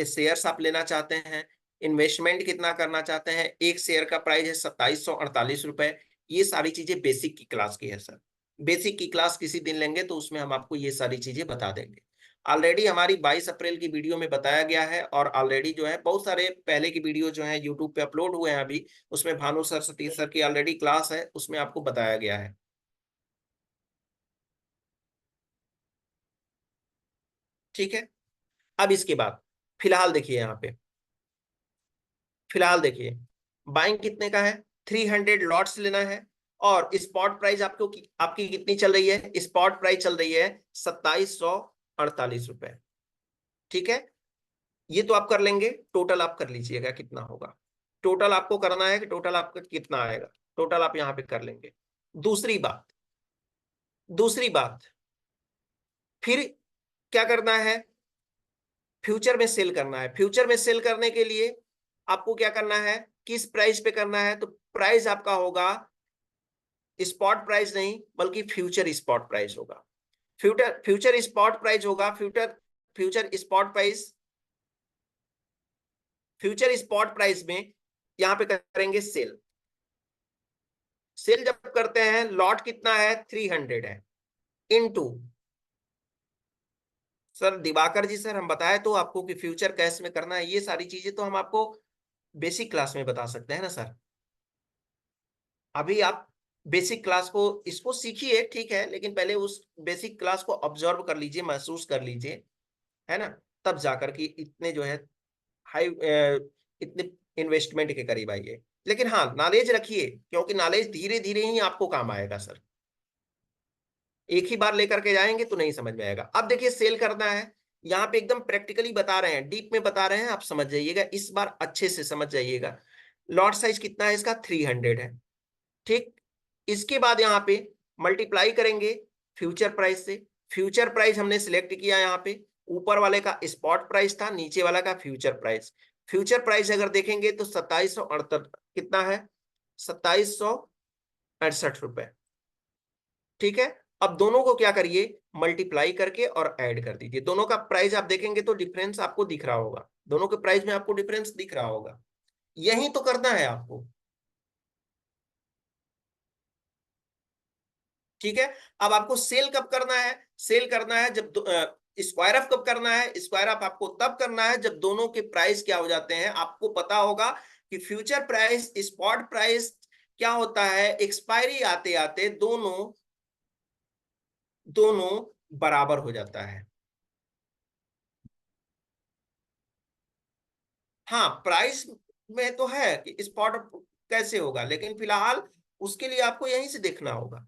शेयर्स आप लेना चाहते हैं, इन्वेस्टमेंट कितना करना चाहते हैं। एक शेयर का प्राइस है 2748 रुपए। ये सारी चीजें बेसिक की क्लास की है सर। बेसिक की क्लास किसी दिन लेंगे तो उसमें हम आपको ये सारी चीजें बता देंगे। ऑलरेडी हमारी 22 अप्रैल की वीडियो में बताया गया है, और ऑलरेडी जो है बहुत सारे पहले की वीडियो जो है यूट्यूब पे अपलोड हुए हैं अभी, उसमें भानु सर, सतीश सर की ऑलरेडी क्लास है, उसमें आपको बताया गया है। ठीक है। अब इसके बाद फिलहाल देखिए यहाँ पे, फिलहाल देखिए बाइंग कितने का है, 300 लॉट्स लेना है। और स्पॉट प्राइस आपको आपकी कितनी चल रही है? स्पॉट प्राइस चल रही है 2748 रुपए। ठीक है। ये तो आप कर लेंगे, टोटल आप कर लीजिएगा कितना होगा। टोटल आपको करना है कि टोटल आपका कितना आएगा, टोटल आप यहाँ पे कर लेंगे। दूसरी बात, दूसरी बात, फिर क्या करना है? फ्यूचर में सेल करना है। फ्यूचर में सेल करने के लिए आपको क्या करना है, किस प्राइस पे करना है? तो प्राइस आपका होगा स्पॉट प्राइस नहीं, बल्कि फ्यूचर स्पॉट प्राइस होगा। फ्यूचर फ्यूचर स्पॉट प्राइस होगा। Future future spot price, future spot price में यहां पे करेंगे सेल। सेल जब करते हैं, लॉट कितना है? 300 है, इनटू, सर दिवाकर जी सर हम बताए तो आपको कि फ्यूचर कैश में करना है। ये सारी चीजें तो हम आपको बेसिक क्लास में बता सकते हैं ना सर। अभी आप बेसिक क्लास को इसको सीखिए, ठीक है, लेकिन पहले उस बेसिक क्लास को ऑब्जर्व कर लीजिए, महसूस कर लीजिए, है ना। तब जाकर के इतने जो है हाई इतने इन्वेस्टमेंट के करीब आइए। लेकिन हाँ, नॉलेज रखिए, क्योंकि नॉलेज धीरे धीरे ही आपको काम आएगा सर। एक ही बार लेकर के जाएंगे तो नहीं समझ में आएगा। अब देखिए सेल करना है, यहाँ पे एकदम प्रैक्टिकली बता रहे हैं, डीप में बता रहे हैं, आप समझ जाइएगा, इस बार अच्छे से समझ जाइएगा। लॉट साइज कितना है इसका? 300 है। ठीक। इसके बाद यहाँ पे मल्टीप्लाई करेंगे फ्यूचर प्राइस से। फ्यूचर प्राइस हमने सिलेक्ट किया यहाँ पे, ऊपर वाले का स्पॉट प्राइस था, नीचे वाला का फ्यूचर प्राइस। फ्यूचर प्राइस अगर देखेंगे तो 2768 कितना है? 2768 रुपए। ठीक है। अब दोनों को क्या करिए, मल्टीप्लाई करके और ऐड कर दीजिए। दोनों का प्राइस आप देखेंगे तो डिफरेंस आपको दिख रहा होगा, दोनों के प्राइस में आपको डिफरेंस दिख रहा होगा। यही तो करना है आपको। ठीक है। अब आपको सेल कब करना है? सेल करना है जब स्क्वायर ऑफ कब करना है? स्क्वायर ऑफ आपको तब करना है जब दोनों के प्राइस क्या हो जाते हैं। आपको पता होगा कि फ्यूचर प्राइस, स्पॉट प्राइस क्या होता है, एक्सपायरी आते आते दोनों दोनों बराबर हो जाता है। हाँ, प्राइस में तो है कि स्पॉट कैसे होगा, लेकिन फिलहाल उसके लिए आपको यहीं से देखना होगा,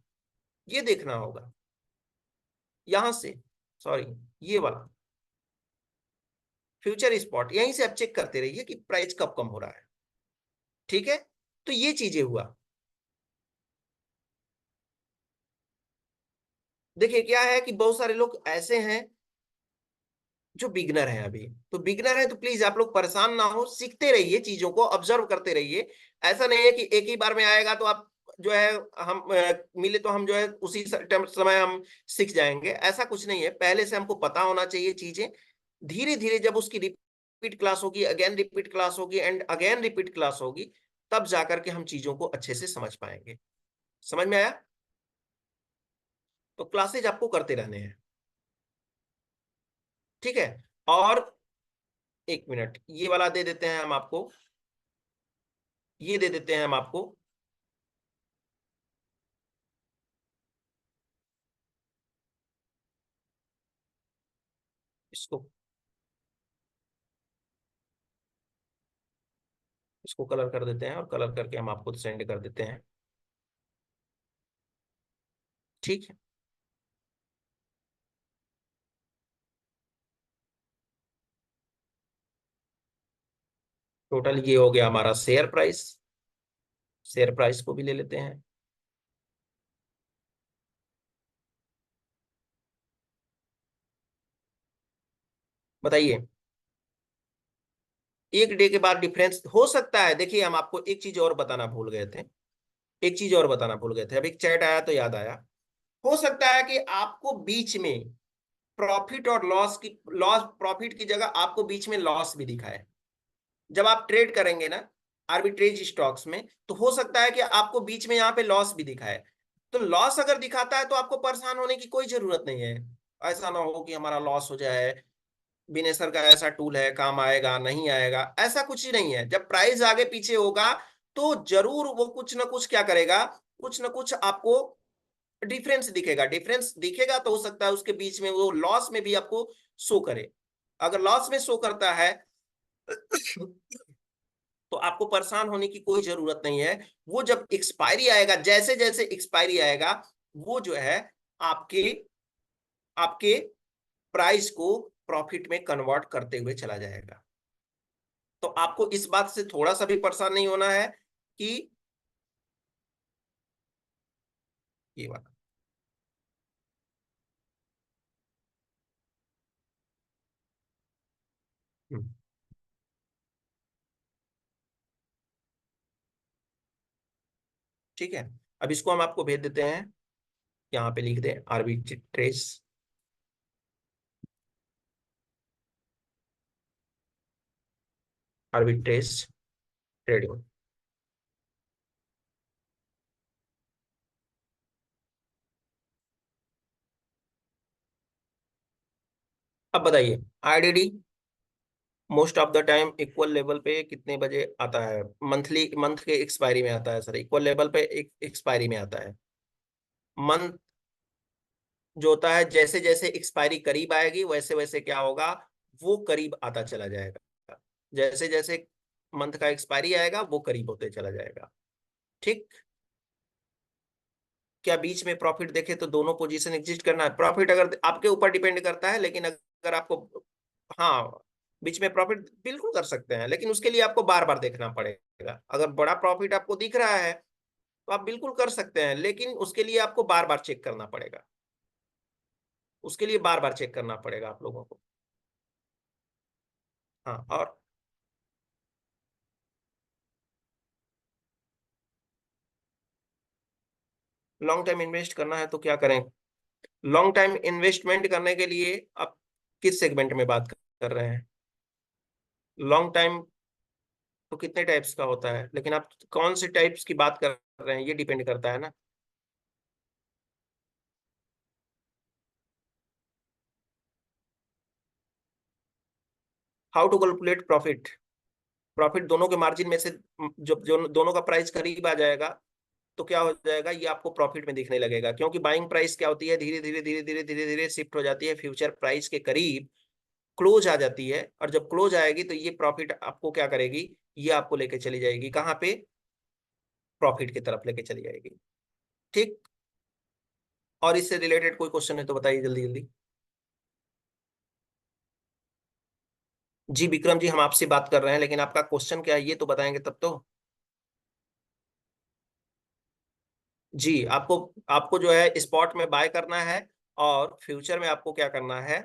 ये देखना होगा यहां से, सॉरी, ये वाला फ्यूचर स्पॉट, यहीं से आप चेक करते रहिए कि प्राइस कब कम हो रहा है। ठीक है। तो ये चीजें हुआ। देखिए क्या है कि बहुत सारे लोग ऐसे हैं जो बिगनर हैं अभी। तो बिगनर है तो प्लीज आप लोग परेशान ना हो, सीखते रहिए, चीजों को ऑब्जर्व करते रहिए। ऐसा नहीं है कि एक ही बार में आएगा तो आप जो है हम मिले तो हम जो है उसी समय हम सीख जाएंगे। ऐसा कुछ नहीं है, पहले से हमको पता होना चाहिए चीजें। धीरे धीरे जब उसकी रिपीट क्लास होगी, अगेन रिपीट क्लास होगी, एंड अगेन रिपीट क्लास होगी, तब जाकर के हम चीजों को अच्छे से समझ पाएंगे। समझ में आया? तो क्लासेज आपको करते रहने हैं, ठीक है। और एक मिनट, ये वाला दे देते हैं हम आपको, ये दे देते हैं हम आपको, इसको इसको कलर कर देते हैं, और कलर करके हम आपको सेंड कर देते हैं, ठीक है। टोटल ये हो गया हमारा शेयर प्राइस, शेयर प्राइस को भी ले लेते हैं। बताइए, एक डे के बाद डिफरेंस हो सकता है। देखिए, हम आपको एक चीज और बताना भूल गए थे, एक चीज और बताना भूल गए थे, अभी एक चैट आया तो याद आया। हो सकता है कि आपको बीच में प्रॉफिट और लॉस की, लॉस प्रॉफिट की जगह आपको बीच में लॉस भी दिखाए। जब आप ट्रेड करेंगे ना आर्बिट्रेज स्टॉक्स में, तो हो सकता है कि आपको बीच में यहाँ पे लॉस भी दिखाए। तो लॉस अगर दिखाता है तो आपको परेशान होने की कोई जरूरत नहीं है। ऐसा ना हो कि हमारा लॉस हो जाए, विनय सर का ऐसा टूल है, काम आएगा नहीं आएगा, ऐसा कुछ ही नहीं है। जब प्राइस आगे पीछे होगा तो जरूर वो कुछ ना कुछ क्या करेगा, कुछ ना कुछ आपको डिफरेंस दिखेगा। डिफरेंस दिखेगा तो हो सकता है उसके बीच में वो लॉस में भी आपको शो करे। अगर लॉस में शो करता है तो आपको परेशान होने की कोई जरूरत नहीं है। वो जब एक्सपायरी आएगा, जैसे जैसे एक्सपायरी आएगा, वो जो है आपके आपके प्राइस को प्रॉफिट में कन्वर्ट करते हुए चला जाएगा। तो आपको इस बात से थोड़ा सा भी परेशान नहीं होना है कि ये वाला, हम्म, ठीक है। अब इसको हम आपको भेज देते हैं, यहाँ पे लिख दें आर्बिट्रेज, आर्बिट्रेज ट्रेडिंग। अब बताइए, IDD most of the time equal level पे कितने बजे आता है? मंथली, मंथ के एक्सपायरी में आता है सर, इक्वल लेवल पे एक एक्सपायरी में आता है। मंथ जो होता है, जैसे जैसे एक्सपायरी करीब आएगी वैसे वैसे क्या होगा, वो करीब आता चला जाएगा। जैसे जैसे मंथ का एक्सपायरी आएगा वो करीब होते चला जाएगा, ठीक। क्या बीच में प्रॉफिट देखे तो दोनों पोजीशन एग्जिस्ट करना है? प्रॉफिट अगर आपके ऊपर डिपेंड करता है, लेकिन अगर आपको, हाँ, बीच में प्रॉफिट बिल्कुल कर सकते हैं, लेकिन उसके लिए आपको बार बार देखना पड़ेगा। अगर बड़ा प्रॉफिट आपको दिख रहा है तो आप बिल्कुल कर सकते हैं, लेकिन उसके लिए आपको बार बार चेक करना पड़ेगा, उसके लिए बार बार चेक करना पड़ेगा आप लोगों को। हाँ, और लॉन्ग टाइम इन्वेस्ट करना है तो क्या करें? लॉन्ग टाइम इन्वेस्टमेंट करने के लिए आप किस सेगमेंट में बात कर रहे हैं? लॉन्ग टाइम तो कितने टाइप्स का होता है, लेकिन आप कौन से टाइप्स की बात कर रहे हैं ये डिपेंड करता है ना। How to calculate profit? Profit दोनों के मार्जिन में से जब जो दोनों का प्राइस करीब आ जाएगा तो क्या हो जाएगा, ये आपको प्रॉफिट में दिखने लगेगा। क्योंकि बाइंग प्राइस क्या होती है, धीरे धीरे धीरे धीरे धीरे धीरे शिफ्ट हो जाती है फ्यूचर प्राइस के करीब, क्लोज आ जाती है। और जब क्लोज आएगी तो ये प्रॉफिट आपको क्या करेगी, ये आपको लेके चली जाएगी कहाँ पे, प्रॉफिट की तरफ लेके चली जाएगी, ठीक। और इससे रिलेटेड कोई क्वेश्चन है तो बताइए जल्दी जल्दी। जी विक्रम जी, हम आपसे बात कर रहे हैं, लेकिन आपका क्वेश्चन क्या है ये तो बताएंगे तब तो। जी, आपको आपको जो है स्पॉट में बाय करना है, और फ्यूचर में आपको क्या करना है,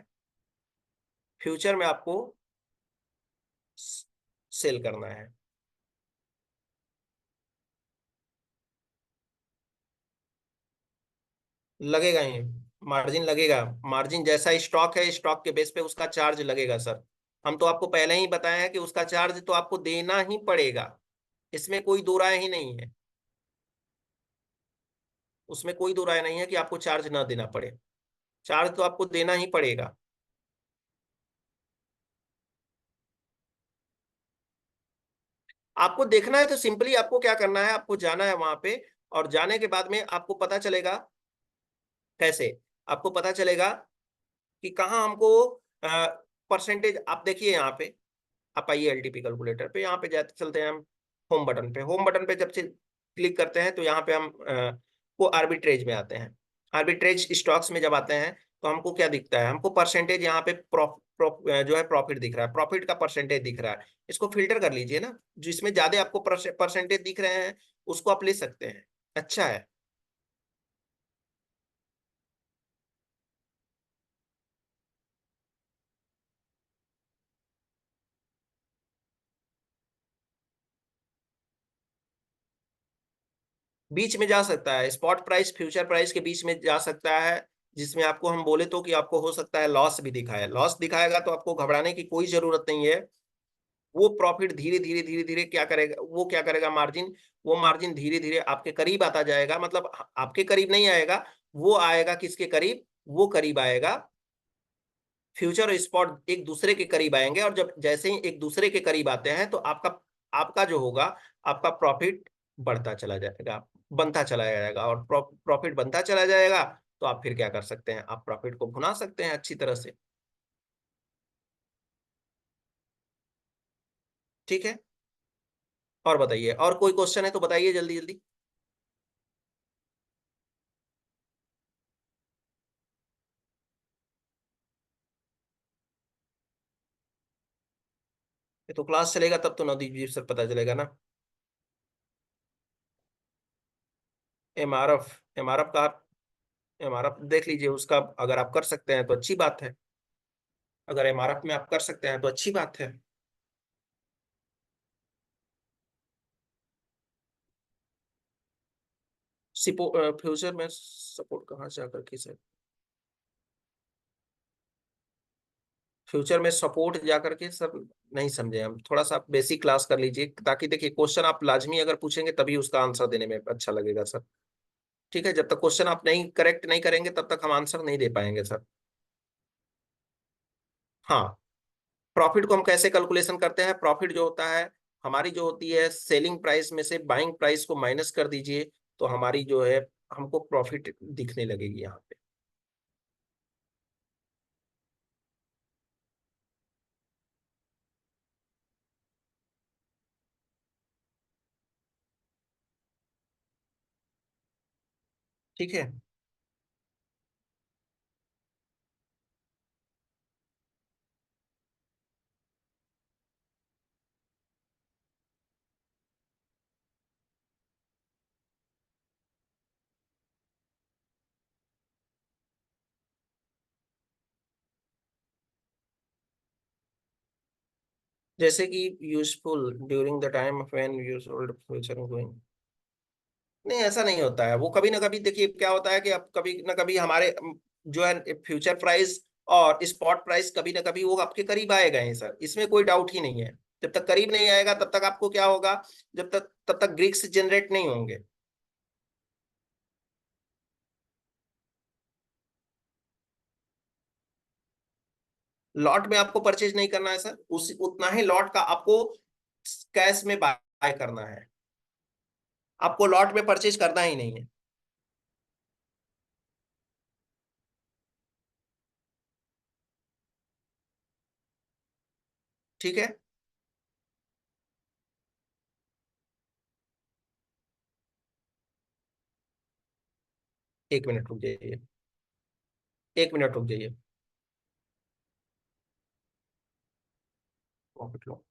फ्यूचर में आपको सेल करना है। लगेगा ही, मार्जिन लगेगा। मार्जिन जैसा स्टॉक है, स्टॉक के बेस पे उसका चार्ज लगेगा सर। हम तो आपको पहले ही बताए हैं कि उसका चार्ज तो आपको देना ही पड़ेगा, इसमें कोई दो राय ही नहीं है। उसमें कोई दो राय नहीं है कि आपको चार्ज ना देना पड़े, चार्ज तो आपको देना ही पड़ेगा। आपको देखना है तो सिंपली आपको क्या करना है, आपको जाना है वहां पे, और जाने के बाद में आपको पता चलेगा। कैसे? आपको पता चलेगा कि कहाँ हमको परसेंटेज, आप देखिए यहाँ पे, आप आइए एलटीपी कैलकुलेटर पे, यहाँ पे जाते चलते हैं हम होम बटन पे। होम बटन पे जब से क्लिक करते हैं तो यहाँ पे हम को आर्बिट्रेज में आते हैं। आर्बिट्रेज स्टॉक्स में जब आते हैं तो हमको क्या दिखता है, हमको परसेंटेज यहाँ पे जो है प्रॉफिट दिख रहा है, प्रॉफिट का परसेंटेज दिख रहा है। इसको फिल्टर कर लीजिए ना, जिसमें ज्यादा आपको परसेंटेज दिख रहे हैं उसको आप ले सकते हैं। अच्छा है। बीच में जा सकता है, स्पॉट प्राइस फ्यूचर प्राइस के बीच में जा सकता है, जिसमें आपको हम बोले तो कि आपको हो सकता है लॉस भी दिखाए। लॉस दिखाएगा तो आपको घबराने की कोई जरूरत नहीं है। वो प्रॉफिट धीरे धीरे धीरे धीरे क्या करेगा, वो क्या करेगा, मार्जिन, वो मार्जिन धीरे धीरे आपके करीब आता जाएगा। मतलब आपके करीब नहीं आएगा, वो आएगा किसके करीब, वो करीब आएगा, फ्यूचर और स्पॉट एक दूसरे के करीब आएंगे। और जब जैसे ही एक दूसरे के करीब आते हैं तो आपका आपका जो होगा, आपका प्रॉफिट बढ़ता चला जाएगा, बनता चला जाएगा, और प्रॉफिट बनता चला जाएगा। तो आप फिर क्या कर सकते हैं, आप प्रॉफिट को भुना सकते हैं अच्छी तरह से। ठीक है। और बताइए, और कोई क्वेश्चन है तो बताइए जल्दी जल्दी। ये तो क्लास चलेगा तब तो नवदीप जी सर पता चलेगा ना। एमआरएफ, एमआरएफ का, एमआरएफ देख लीजिए उसका, अगर आप कर सकते हैं तो अच्छी बात है। अगर एमआरएफ में आप कर सकते हैं तो अच्छी बात है। सिपो फ्यूचर में सपोर्ट कहाँ से आकर के सर, फ्यूचर में सपोर्ट जा करके सर, नहीं समझे हम, थोड़ा सा बेसिक क्लास कर लीजिए, ताकि देखिए क्वेश्चन आप लाजमी अगर पूछेंगे तभी उसका आंसर देने में अच्छा लगेगा सर। ठीक है, जब तक क्वेश्चन आप नहीं करेक्ट नहीं करेंगे तब तक हम आंसर नहीं दे पाएंगे सर। हाँ, प्रॉफिट को हम कैसे कैलकुलेशन करते हैं, प्रॉफिट जो होता है, हमारी जो होती है सेलिंग प्राइस में से बाइंग प्राइस को माइनस कर दीजिए, तो हमारी जो है हमको प्रॉफिट दिखने लगेगी यहाँ पे। ठीक है। जैसे कि useful during the time when use old future going, नहीं ऐसा नहीं होता है। वो कभी ना कभी देखिए क्या होता है कि अब कभी ना कभी हमारे जो है फ्यूचर प्राइस और स्पॉट प्राइस कभी ना कभी वो आपके करीब आएगा ही सर, इसमें कोई डाउट ही नहीं है। जब तक करीब नहीं आएगा तब तक आपको क्या होगा, जब तक तब तक ग्रीक्स जनरेट नहीं होंगे। लॉट में आपको परचेज नहीं करना है सर, उस उतना ही लॉट का आपको कैश में बाय करना है, आपको लॉट में परचेज करना ही नहीं है। ठीक है। 1 मिनट रुक जाइए, 1 मिनट रुक जाइए। प्रॉफिट लो।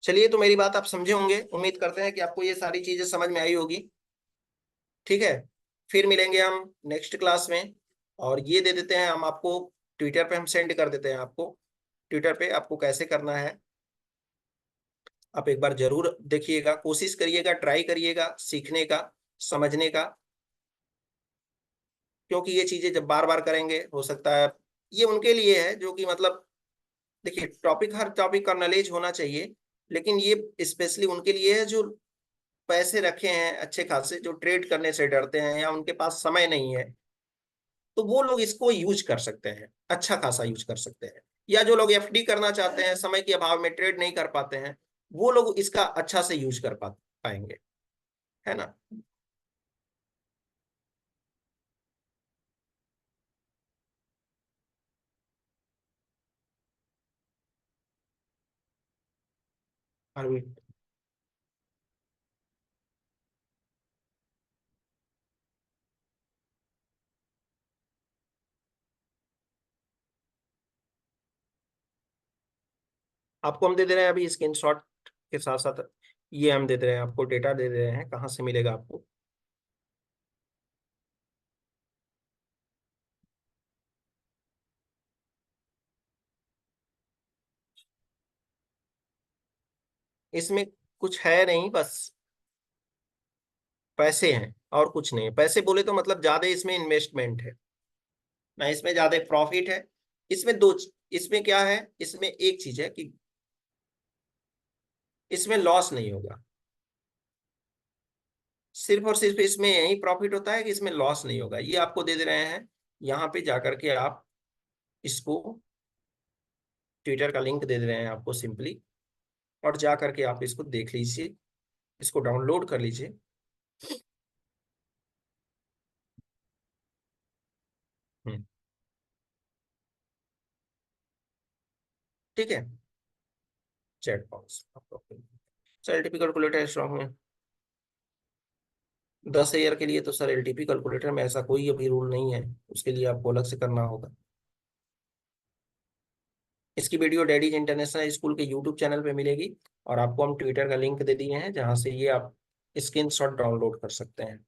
चलिए, तो मेरी बात आप समझे होंगे, उम्मीद करते हैं कि आपको ये सारी चीजें समझ में आई होगी। ठीक है, फिर मिलेंगे हम नेक्स्ट क्लास में। और ये दे देते हैं हम आपको, ट्विटर पे हम सेंड कर देते हैं आपको, ट्विटर पे आपको कैसे करना है। आप एक बार जरूर देखिएगा, कोशिश करिएगा, ट्राई करिएगा सीखने का, समझने का। क्योंकि ये चीजें जब बार बार करेंगे, हो सकता है ये उनके लिए है जो कि मतलब, देखिए टॉपिक, हर टॉपिक का नॉलेज होना चाहिए, लेकिन ये स्पेशली उनके लिए है जो पैसे रखे हैं अच्छे खासे, जो ट्रेड करने से डरते हैं या उनके पास समय नहीं है, तो वो लोग इसको यूज कर सकते हैं, अच्छा खासा यूज कर सकते हैं। या जो लोग एफडी करना चाहते हैं, समय के अभाव में ट्रेड नहीं कर पाते हैं, वो लोग इसका अच्छा से यूज कर पाएंगे, है ना। अरविंद, आपको हम दे दे रहे हैं अभी स्क्रीनशॉट के साथ साथ, ये हम दे दे रहे हैं आपको, डेटा दे दे रहे हैं, कहाँ से मिलेगा आपको। इसमें कुछ है नहीं, बस पैसे हैं और कुछ नहीं है। पैसे बोले तो मतलब ज्यादा इसमें इन्वेस्टमेंट है ना, इसमें ज्यादा प्रॉफिट है। इसमें इसमें क्या है, इसमें एक चीज है कि इसमें लॉस नहीं होगा। सिर्फ और सिर्फ इसमें यही प्रॉफिट होता है कि इसमें लॉस नहीं होगा। ये आपको दे दे रहे हैं, यहाँ पे जाकर के आप इसको, ट्विटर का लिंक दे दे रहे हैं आपको सिंपली, और जा करके आप इसको देख लीजिए, इसको डाउनलोड कर लीजिए। हम्म, ठीक है। Chat box sir, LTP calculator strong में 10 ईयर के लिए तो सर एलटीपी कैलकुलेटर में ऐसा कोई अभी रूल नहीं है, उसके लिए आपको अलग से करना होगा। इसकी वीडियो डैडीज इंटरनेशनल स्कूल के यूट्यूब चैनल पे मिलेगी, और आपको हम ट्विटर का लिंक दे दिए हैं जहाँ से ये आप स्क्रीनशॉट डाउनलोड कर सकते हैं,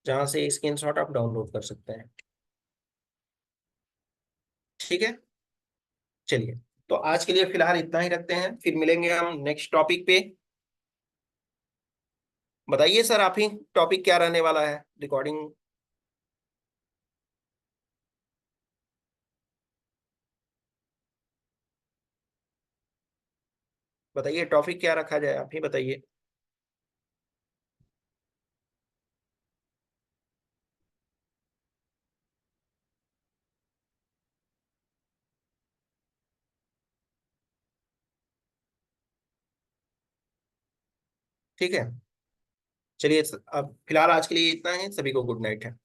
जहाँ से स्क्रीनशॉट आप डाउनलोड कर सकते हैं। ठीक है, चलिए, तो आज के लिए फिलहाल इतना ही रखते हैं, फिर मिलेंगे हम नेक्स्ट टॉपिक पे। बताइए सर, आप ही टॉपिक क्या रहने वाला है, रिकॉर्डिंग। बताइए टॉपिक क्या रखा जाए, आप ही बताइए। ठीक है, चलिए अब फिलहाल आज के लिए इतना है, सभी को गुड नाइट है।